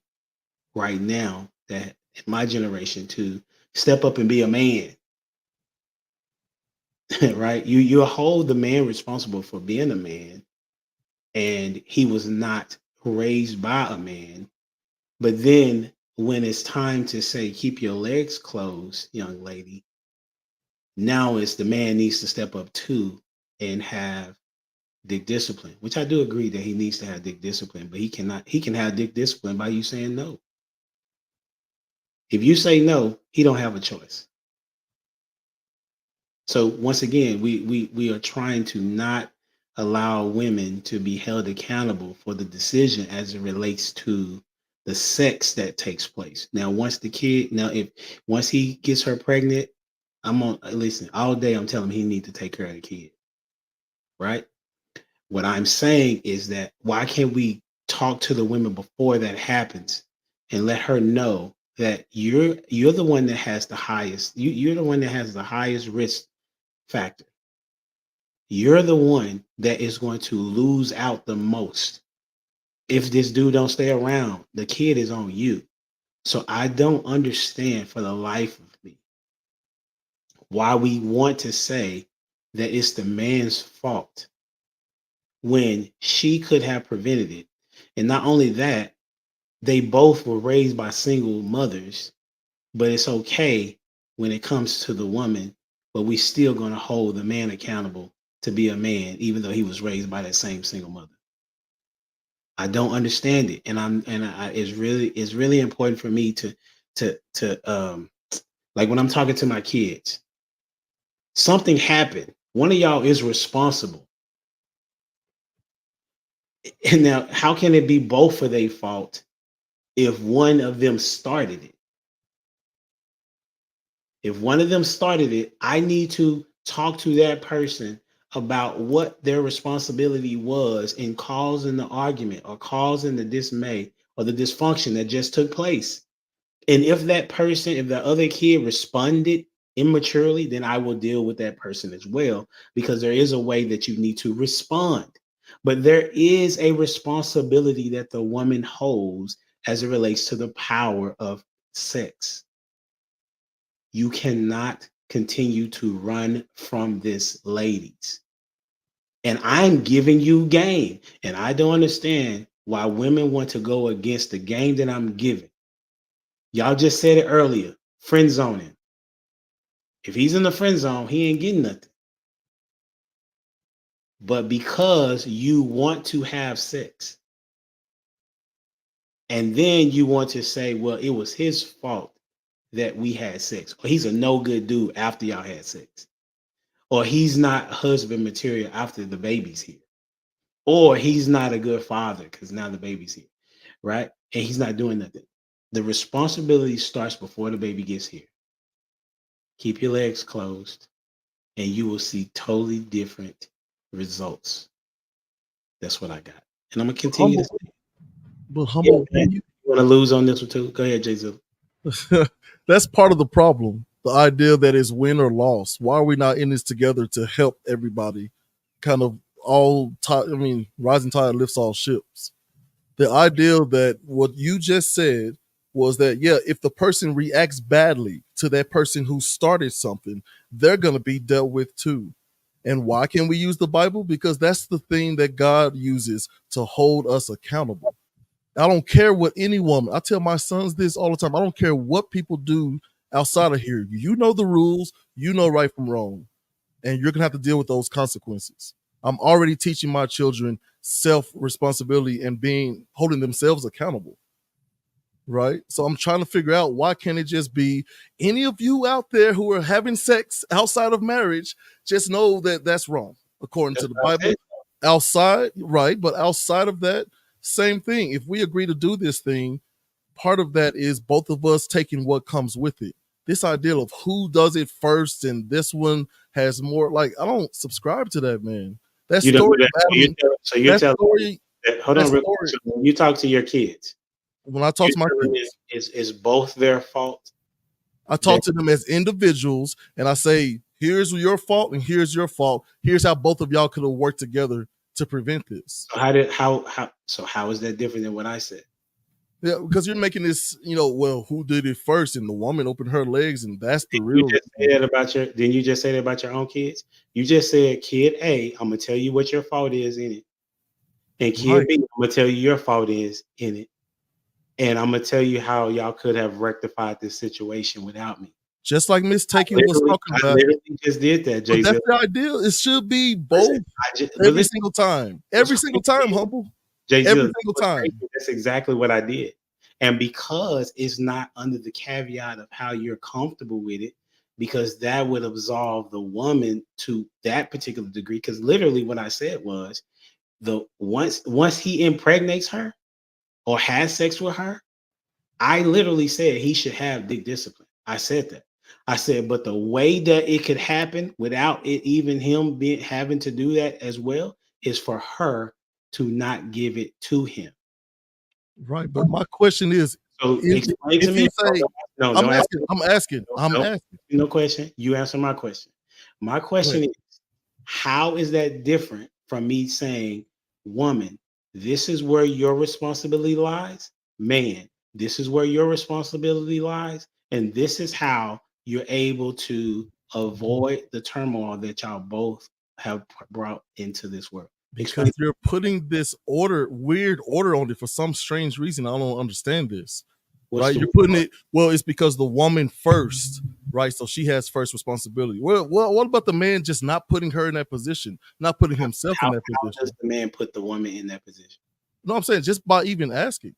right now that in my generation to step up and be a man, right? You hold the man responsible for being a man, and he was not raised by a man. But then when it's time to say, keep your legs closed, young lady, now it's the man needs to step up too and have dick discipline, which I do agree that he needs to have dick discipline, but he can have dick discipline by you saying no. If you say no, he don't have a choice. So once again, we are trying to not allow women to be held accountable for the decision as it relates to the sex that takes place. Now, once he gets her pregnant, listen, all day I'm telling him he needs to take care of the kid. Right? What I'm saying is that why can't we talk to the women before that happens and let her know that you're the one that has the highest, you're the one that has the highest risk factor. You're the one that is going to lose out the most If this dude don't stay around, the kid is on you. So I don't understand for the life of me why we want to say that it's the man's fault when she could have prevented it. And not only that, they both were raised by single mothers, but it's okay when it comes to the woman, but we still going to hold the man accountable to be a man, even though he was raised by that same single mother. I don't understand it, and it's really important for me to like when I'm talking to my kids, something happened. One of y'all is responsible, and now how can it be both of their fault if one of them started it? If one of them started it, I need to talk to that person about what their responsibility was in causing the argument or causing the dismay or the dysfunction that just took place. And if that person, if the other kid responded immaturely, then I will deal with that person as well, because there is a way that you need to respond. But there is a responsibility that the woman holds as it relates to the power of sex. You cannot continue to run from this, ladies. And I'm giving you game. And I don't understand why women want to go against the game that I'm giving. Y'all just said it earlier, friend zoning. If he's in the friend zone, he ain't getting nothing. But because you want to have sex, and then you want to say, well, it was his fault that we had sex, or he's a no good dude after y'all had sex, or he's not husband material after the baby's here, or he's not a good father because now the baby's here, right? And he's not doing nothing. The responsibility starts before the baby gets here. Keep your legs closed, and you will see totally different results. That's what I got. And I'm going to continue to say. But humble, you want to lose on this one too? Go ahead, Jay-Z. That's part of the problem. The idea that it's win or loss. Why are we not in this together to help everybody? Kind of rising tide lifts all ships. The idea that what you just said was that, yeah, if the person reacts badly to that person who started something, they're going to be dealt with too. And why can we use the Bible? Because that's the thing that God uses to hold us accountable. I don't care what any woman, I tell my sons this all the time. I don't care what people do outside of here. You know the rules, you know right from wrong, and you're going to have to deal with those consequences. I'm already teaching my children self-responsibility and holding themselves accountable. Right? So I'm trying to figure out, why can't it just be any of you out there who are having sex outside of marriage, just know that that's wrong according to the Bible. Outside, right? But outside of that, same thing. If we agree to do this thing, part of that is both of us taking what comes with it. This idea of who does it first and this one has more, like, I don't subscribe to that, man. That story. So you're telling me that, hold on, so when you talk to your kids, when I talk to my kids, is both their fault? I talk to them as individuals, and I say, here's your fault and here's your fault. Here's how both of y'all could have worked together to prevent this. So how is that different than what I said? Yeah, because you're making this, well, who did it first? And the woman opened her legs, and that's the real. Didn't you just say that about your own kids? You just said, kid A, I'm gonna tell you what your fault is in it, and kid B, I'm gonna tell you your fault is in it, and I'm gonna tell you how y'all could have rectified this situation without me. Just like Miss Taking was talking about. I literally just did that, Jay. That's the idea. It should be both every single time. Every single time, humble. Jay-Z, every single time. That's exactly what I did. And because it's not under the caveat of how you're comfortable with it, because that would absolve the woman to that particular degree. Because literally what I said was, once he impregnates her or has sex with her, I literally said he should have dick discipline. I said that. I said, but the way that it could happen without it even him having to do that as well is for her to not give it to him. Right, but my question is, so explain to me. I'm asking. No question. You answer my question. My question is, how is that different from me saying, woman, this is where your responsibility lies. Man, this is where your responsibility lies. And this is how you're able to avoid the turmoil that y'all both have brought into this world. Because you're putting this weird order on it for some strange reason. I don't understand this. Right? You're putting it, well, it's because the woman first, right? So she has first responsibility. Well, what about the man just not putting her in that position, not putting himself in that position? How does the man put the woman in that position? No, I'm saying just by even asking.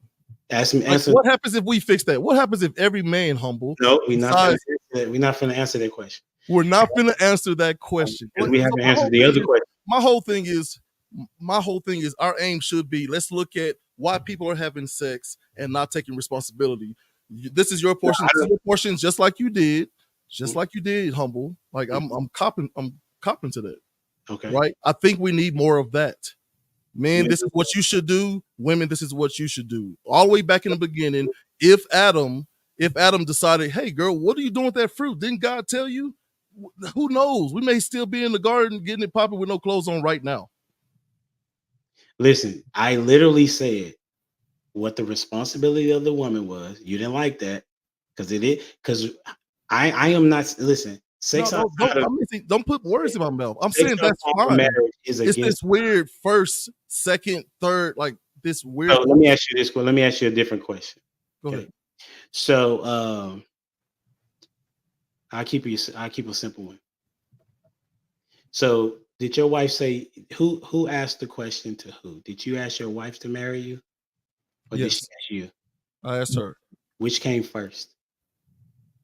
Answer. What happens if we fix that? What happens if every man humble? No, we're not going to answer that question. We're not going to answer that question. Because we haven't answered the other question. My whole thing is our aim should be, let's look at why people are having sex and not taking responsibility. This is your portion. This is your portion, just like you did, humble. Like I'm copping to that. Okay. Right. I think we need more of that. Men, this is what you should do. Women, this is what you should do. All the way back in the beginning, if Adam decided, hey girl, what are you doing with that fruit? Didn't God tell you? Who knows? We may still be in the garden getting it popping with no clothes on right now. Listen, I literally said what the responsibility of the woman was. You didn't like that because I am not. Listen, sex. Don't put words in my mouth. I'm saying that's fine. It's this weird first, second, third, like this weird. So let me ask you this. Let me ask you a different question. Go ahead. So I'll keep a simple one. So did your wife say who asked the question to who? Did you ask your wife to marry you? Or did she ask you? I asked her. Which came first?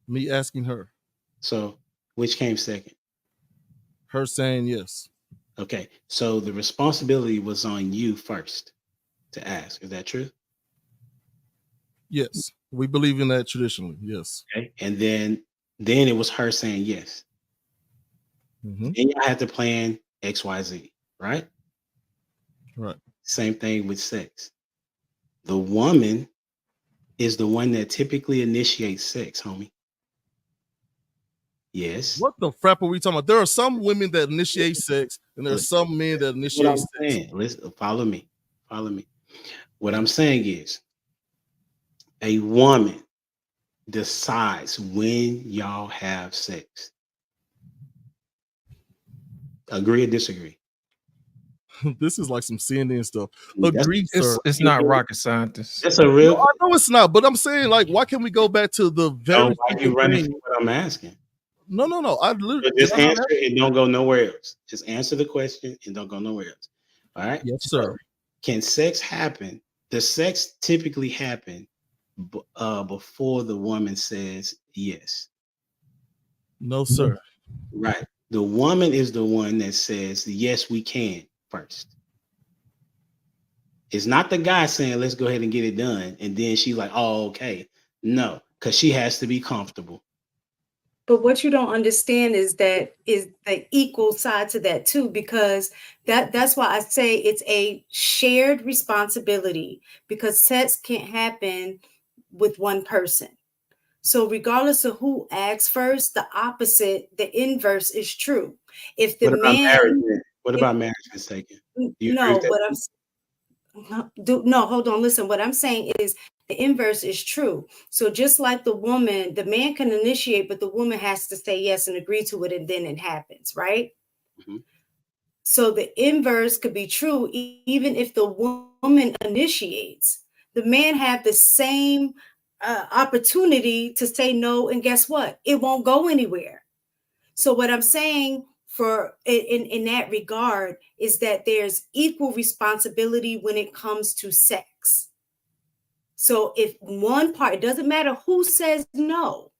Me asking her. So which came second? Her saying yes. Okay. So the responsibility was on you first to ask. Is that true? Yes. We believe in that traditionally. Yes. Okay. And then it was her saying yes. Mm-hmm. And you had to plan XYZ, right? Right. Same thing with sex. The woman is the one that typically initiates sex, homie. Yes. What the frap are we talking about? There are some women that initiate sex, and there are some men that initiate sex. Listen, follow me. What I'm saying is, a woman decides when y'all have sex. Agree or disagree? This is like some CNN stuff. Agree, sir. It's not rocket scientists. That's a real. No, I know it's not, but I'm saying, like, why can't we go back to the very? Why you running from what I'm asking? No. I literally just answer it and don't go nowhere else. Just answer the question and don't go nowhere else. All right. Yes, sir. Can sex happen? Does sex typically happen before the woman says yes? No, sir. Right. The woman is the one that says yes, we can first. It's not the guy saying let's go ahead and get it done, and then she's like, oh, okay. No, because she has to be comfortable. But what you don't understand is the equal side to that too, because that's why I say it's a shared responsibility, because sex can't happen with one person. So regardless of who acts first, the opposite, the inverse is true. If the what about marriage mistaken? No, hold on. Listen, what I'm saying is the inverse is true. So just like the woman, the man can initiate, but the woman has to say yes and agree to it, and then it happens, right? Mm-hmm. So the inverse could be true even if the woman initiates. The man have the same opportunity to say no, and guess what? It won't go anywhere. So what I'm saying in that regard is that there's equal responsibility when it comes to sex. So if one part, it doesn't matter who says no.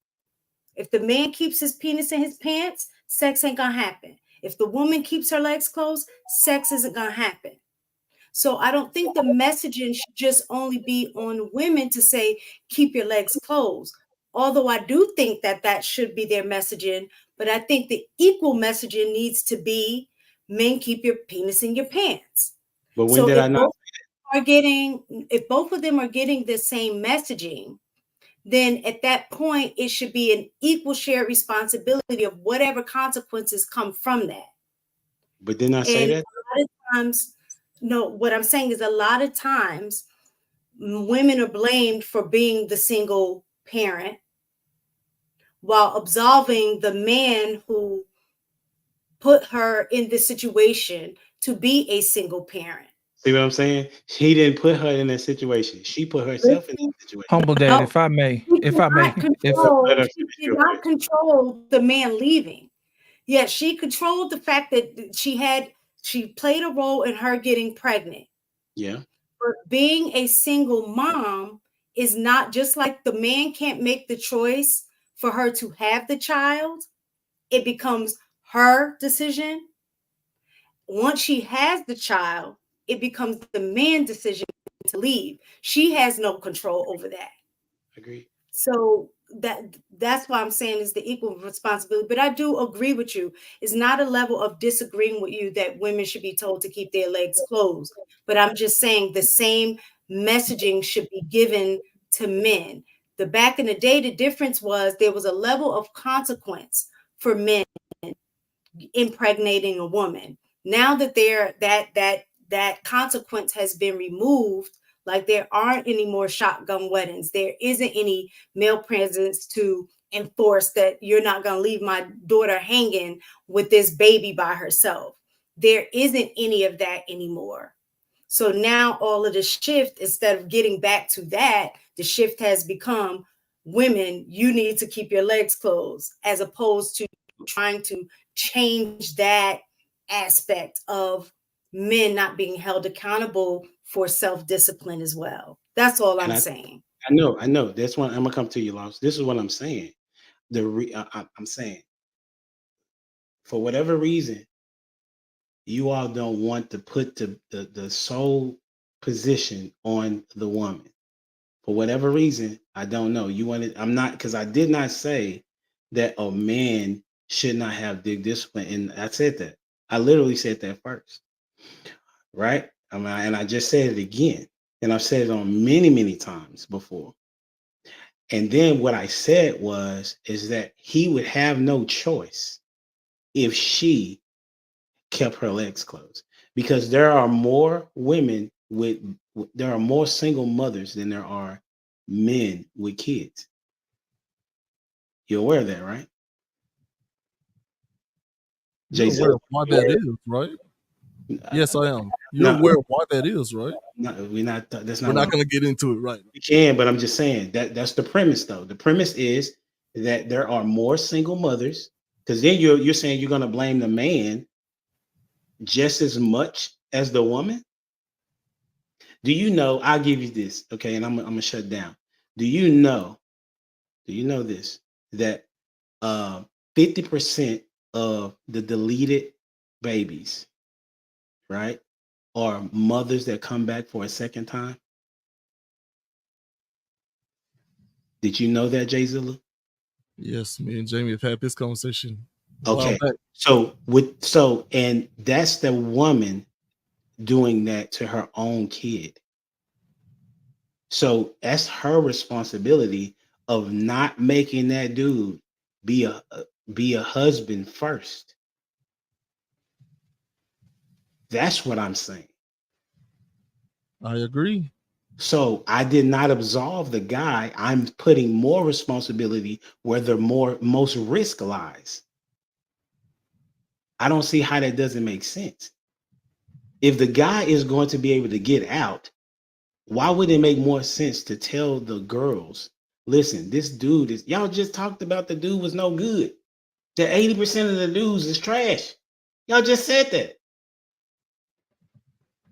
If the man keeps his penis in his pants, sex ain't gonna happen. If the woman keeps her legs closed, sex isn't gonna happen. So I don't think the messaging should just only be on women to say, keep your legs closed. Although I do think that should be their messaging, but I think the equal messaging needs to be, men, keep your penis in your pants. But when did I not? If both of them are getting the same messaging, then at that point, it should be an equal shared responsibility of whatever consequences come from that. But didn't I say that? A lot of times, no, what I'm saying is a lot of times women are blamed for being the single parent while absolving the man who put her in this situation to be a single parent. See what I'm saying? He didn't put her in that situation. She put herself in that situation. Humble Dad, if I may, She did not control the man leaving. Yet she controlled the fact that she played a role in her getting pregnant. Yeah. But being a single mom is not, just like the man can't make the choice for her to have the child. It becomes her decision. Once she has the child, it becomes the man's decision to leave. She has no control over that. Agree. So that's why I'm saying it's the equal responsibility. But I do agree with you. It's not a level of disagreeing with you that women should be told to keep their legs closed. But I'm just saying the same messaging should be given to men. Back in the day, the difference was there was a level of consequence for men impregnating a woman. Now that that consequence has been removed, like there aren't any more shotgun weddings, there isn't any male presence to enforce that you're not going to leave my daughter hanging with this baby by herself. There isn't any of that anymore. So now all of the shift, instead of getting back to that, the shift has become, women, you need to keep your legs closed, as opposed to trying to change that aspect of men not being held accountable for self-discipline as well. That's all I'm saying. I know. That's what I'm gonna come to you, Lost. This is what I'm saying. I'm saying, for whatever reason, you all don't want to put the sole position on the woman. For whatever reason, I don't know. I'm not, because I did not say that a man should not have big discipline. And I said that. I literally said that first. Right? And I just said it again. And I've said it on many, many times before. And then what I said is that he would have no choice if she kept her legs closed, because there are more women there are more single mothers than there are men with kids. You're aware of that, right? You're aware of why that is, right? Yes, I am. You're aware of why that is, right? We're not going to get into it right now. We can, but I'm just saying that's the premise, though. The premise is that there are more single mothers, because then you're saying you're going to blame the man just as much as the woman. Do you know? I'll give you this, okay, and I'm gonna shut down. Do you know this, that 50% of the deleted babies, right, are mothers that come back for a second time? Did you know that, Jay Zilla? Yes, me and Jamie have had this conversation. Okay, and that's the woman doing that to her own kid. So that's her responsibility of not making that dude be a husband first. That's what I'm saying. I agree. So I did not absolve the guy. I'm putting more responsibility where the most risk lies. I don't see how that doesn't make sense. If the guy is going to be able to get out, why would it make more sense to tell the girls, listen, this dude is, y'all just talked about the dude was no good. That 80% of the dudes is trash. Y'all just said that.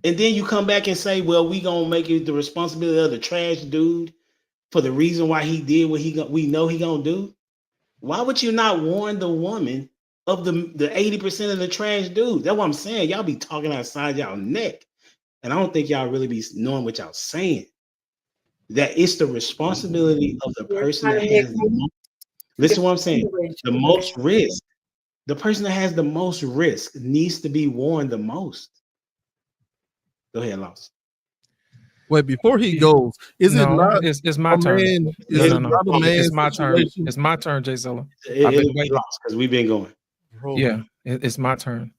And then you come back and say, well, we gonna make it the responsibility of the trash dude for the reason why he did what we know he gonna do. Why would you not warn the woman of the 80% of the trash dude? That's what I'm saying. Y'all be talking outside y'all neck. And I don't think y'all really be knowing what y'all saying. That it's the responsibility of the person that has the most, listen to what I'm saying, the most risk. The person that has the most risk needs to be warned the most. Go ahead, Lost. Wait, before he goes, it's my turn. It's my turn. It's my turn, Jay Zilla. I've been waiting because we've been going. Yeah, it's my turn.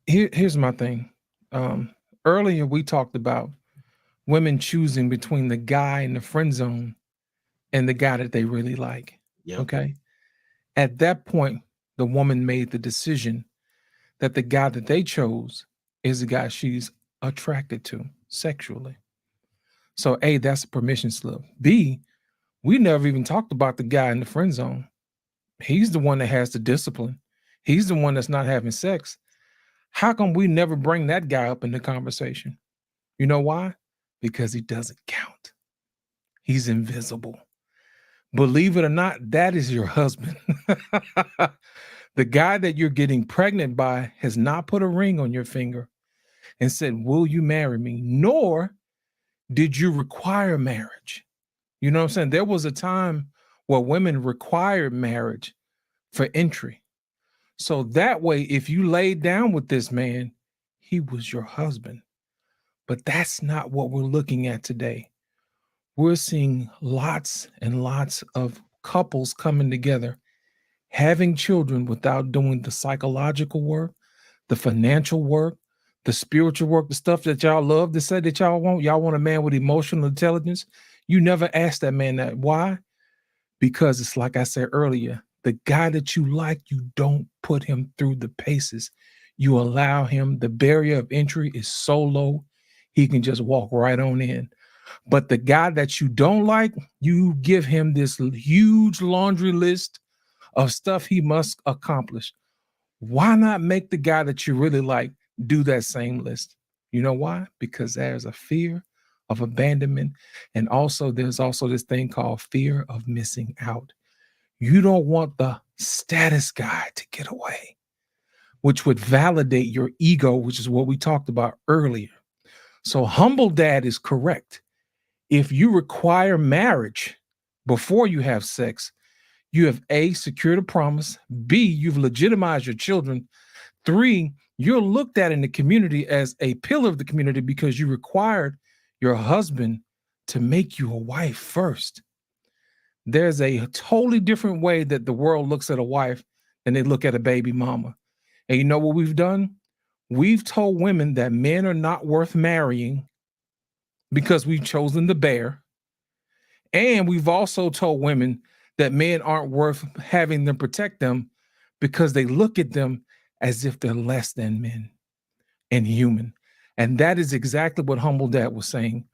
Here's my thing. earlier we talked about women choosing between the guy in the friend zone and the guy that they really like. Yep. Okay. At that point, the woman made the decision that the guy that they chose is the guy she's attracted to sexually. So A, that's a permission slip. B, we never even talked about the guy in the friend zone. He's the one that has the discipline. He's the one that's not having sex. How come we never bring that guy up in the conversation? You know why? Because he doesn't count. He's invisible. Believe it or not, that is your husband. The guy that you're getting pregnant by has not put a ring on your finger and said, will you marry me? Nor did you require marriage. You know what I'm saying? There was a time where women required marriage for entry. So that way, if you laid down with this man, he was your husband. But that's not what we're looking at today. We're seeing lots and lots of couples coming together, having children without doing the psychological work, the financial work, the spiritual work, the stuff that y'all love to say that y'all want. Y'all want a man with emotional intelligence. You never ask that man that. Why? Because it's like I said earlier, the guy that you like, you don't put him through the paces. You allow him, the barrier of entry is so low, he can just walk right on in. But the guy that you don't like, you give him this huge laundry list of stuff he must accomplish. Why not make the guy that you really like do that same list? You know why? Because there's a fear of abandonment. And also there's also this thing called fear of missing out. You don't want the status guy to get away, which would validate your ego, which is what we talked about earlier. So Humble Dad is correct. If you require marriage before you have sex, you have A, secured a promise. B, you've legitimized your children. 3, you're looked at in the community as a pillar of the community because you required your husband to make you a wife first. There's a totally different way that the world looks at a wife than they look at a baby mama. And you know what we've done? We've told women that men are not worth marrying because we've chosen the bear. And we've also told women that men aren't worth having them protect them because they look at them as if they're less than men and human. And that is exactly what Humble Dad was saying.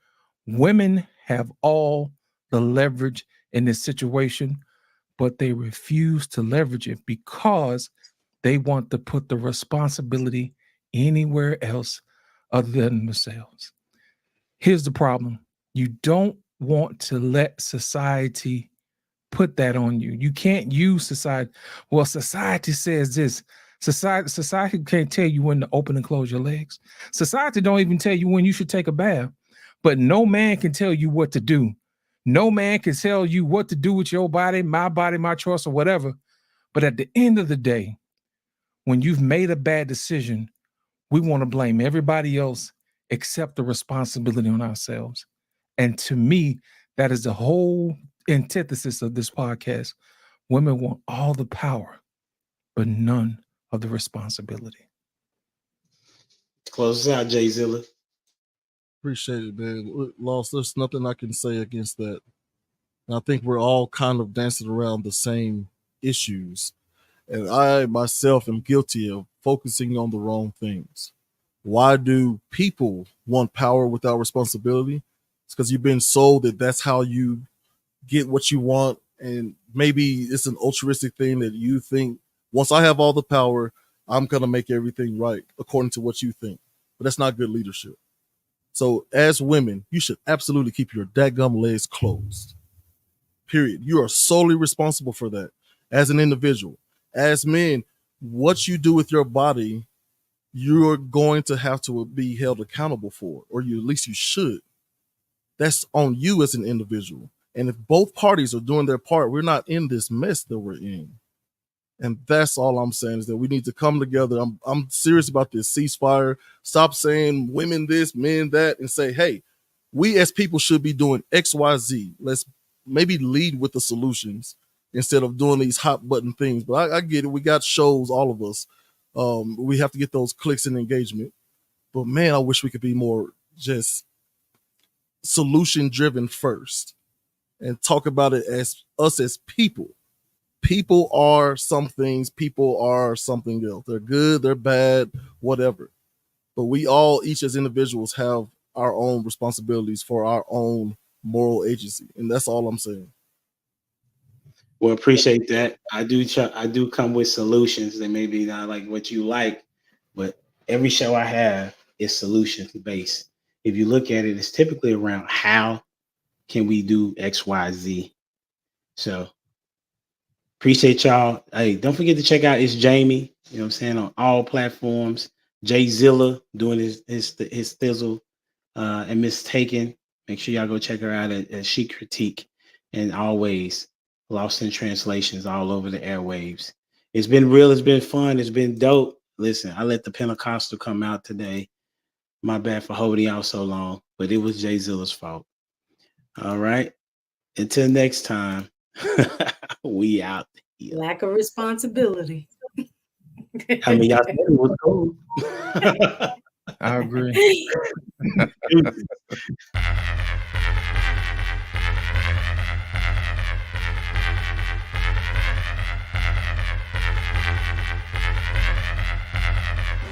Women have all the leverage in this situation, but they refuse to leverage it because they want to put the responsibility anywhere else other than themselves. Here's the problem. You don't want to let society put that on you. You can't use society. Well, society says this. Society can't tell you when to open and close your legs. Society don't even tell you when you should take a bath. But no man can tell you what to do. No man can tell you what to do with your body, my choice, or whatever. But at the end of the day, when you've made a bad decision, we want to blame everybody else except the responsibility on ourselves. And to me, that is the whole antithesis of this podcast. Women want all the power, but none of the responsibility. Close us out, Jay Zilla. Appreciate it, man. Lost, there's nothing I can say against that. And I think we're all kind of dancing around the same issues. And I myself am guilty of focusing on the wrong things. Why do people want power without responsibility? It's because you've been sold that that's how you get what you want. And maybe it's an altruistic thing that you think, once I have all the power, I'm going to make everything right according to what you think. But that's not good leadership. So as women, you should absolutely keep your dadgum legs closed. Period. You are solely responsible for that as an individual. As men, what you do with your body, you're going to have to be held accountable for, or at least you should. That's on you as an individual. And if both parties are doing their part, we're not in this mess that we're in. And that's all I'm saying, is that we need to come together. I'm serious about this ceasefire. Stop saying women this, men that, and say, hey, we as people should be doing X, Y, Z. Let's maybe lead with the solutions instead of doing these hot button things. But I get it. We got shows, all of us. We have to get those clicks and engagement. But man, I wish we could be more just solution driven first and talk about it as us as people. People are some things, people are something else. They're good, they're bad, whatever. But we all, each as individuals, have our own responsibilities for our own moral agency. And that's all I'm saying. Well, appreciate that. I do come with solutions. They may be not like what you like, but every show I have is solution based. If you look at it, it's typically around how can we do X, Y, Z. So appreciate y'all. Hey, don't forget to check out It's Jamie, you know what I'm saying, on all platforms. Jay Zilla doing his thizzle and Mistaken. Make sure y'all go check her out at She Critique. And always Lost in Translations all over the airwaves. It's been real. It's been fun. It's been dope. Listen, I let the Pentecostal come out today. My bad for holding y'all so long, but it was Jay Zilla's fault. All right. Until next time, we out here. Lack of responsibility. I mean, y'all said it was cool. I agree.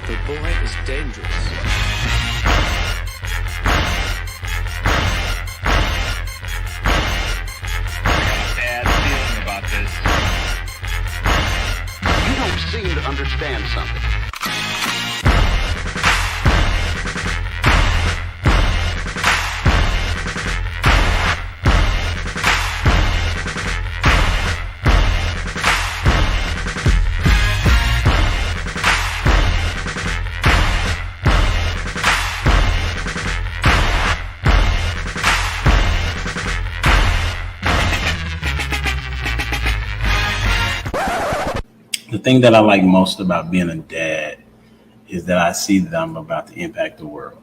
The boy is dangerous. Bad feeling about this. You don't seem to understand something. The thing that I like most about being a dad is that I see that I'm about to impact the world.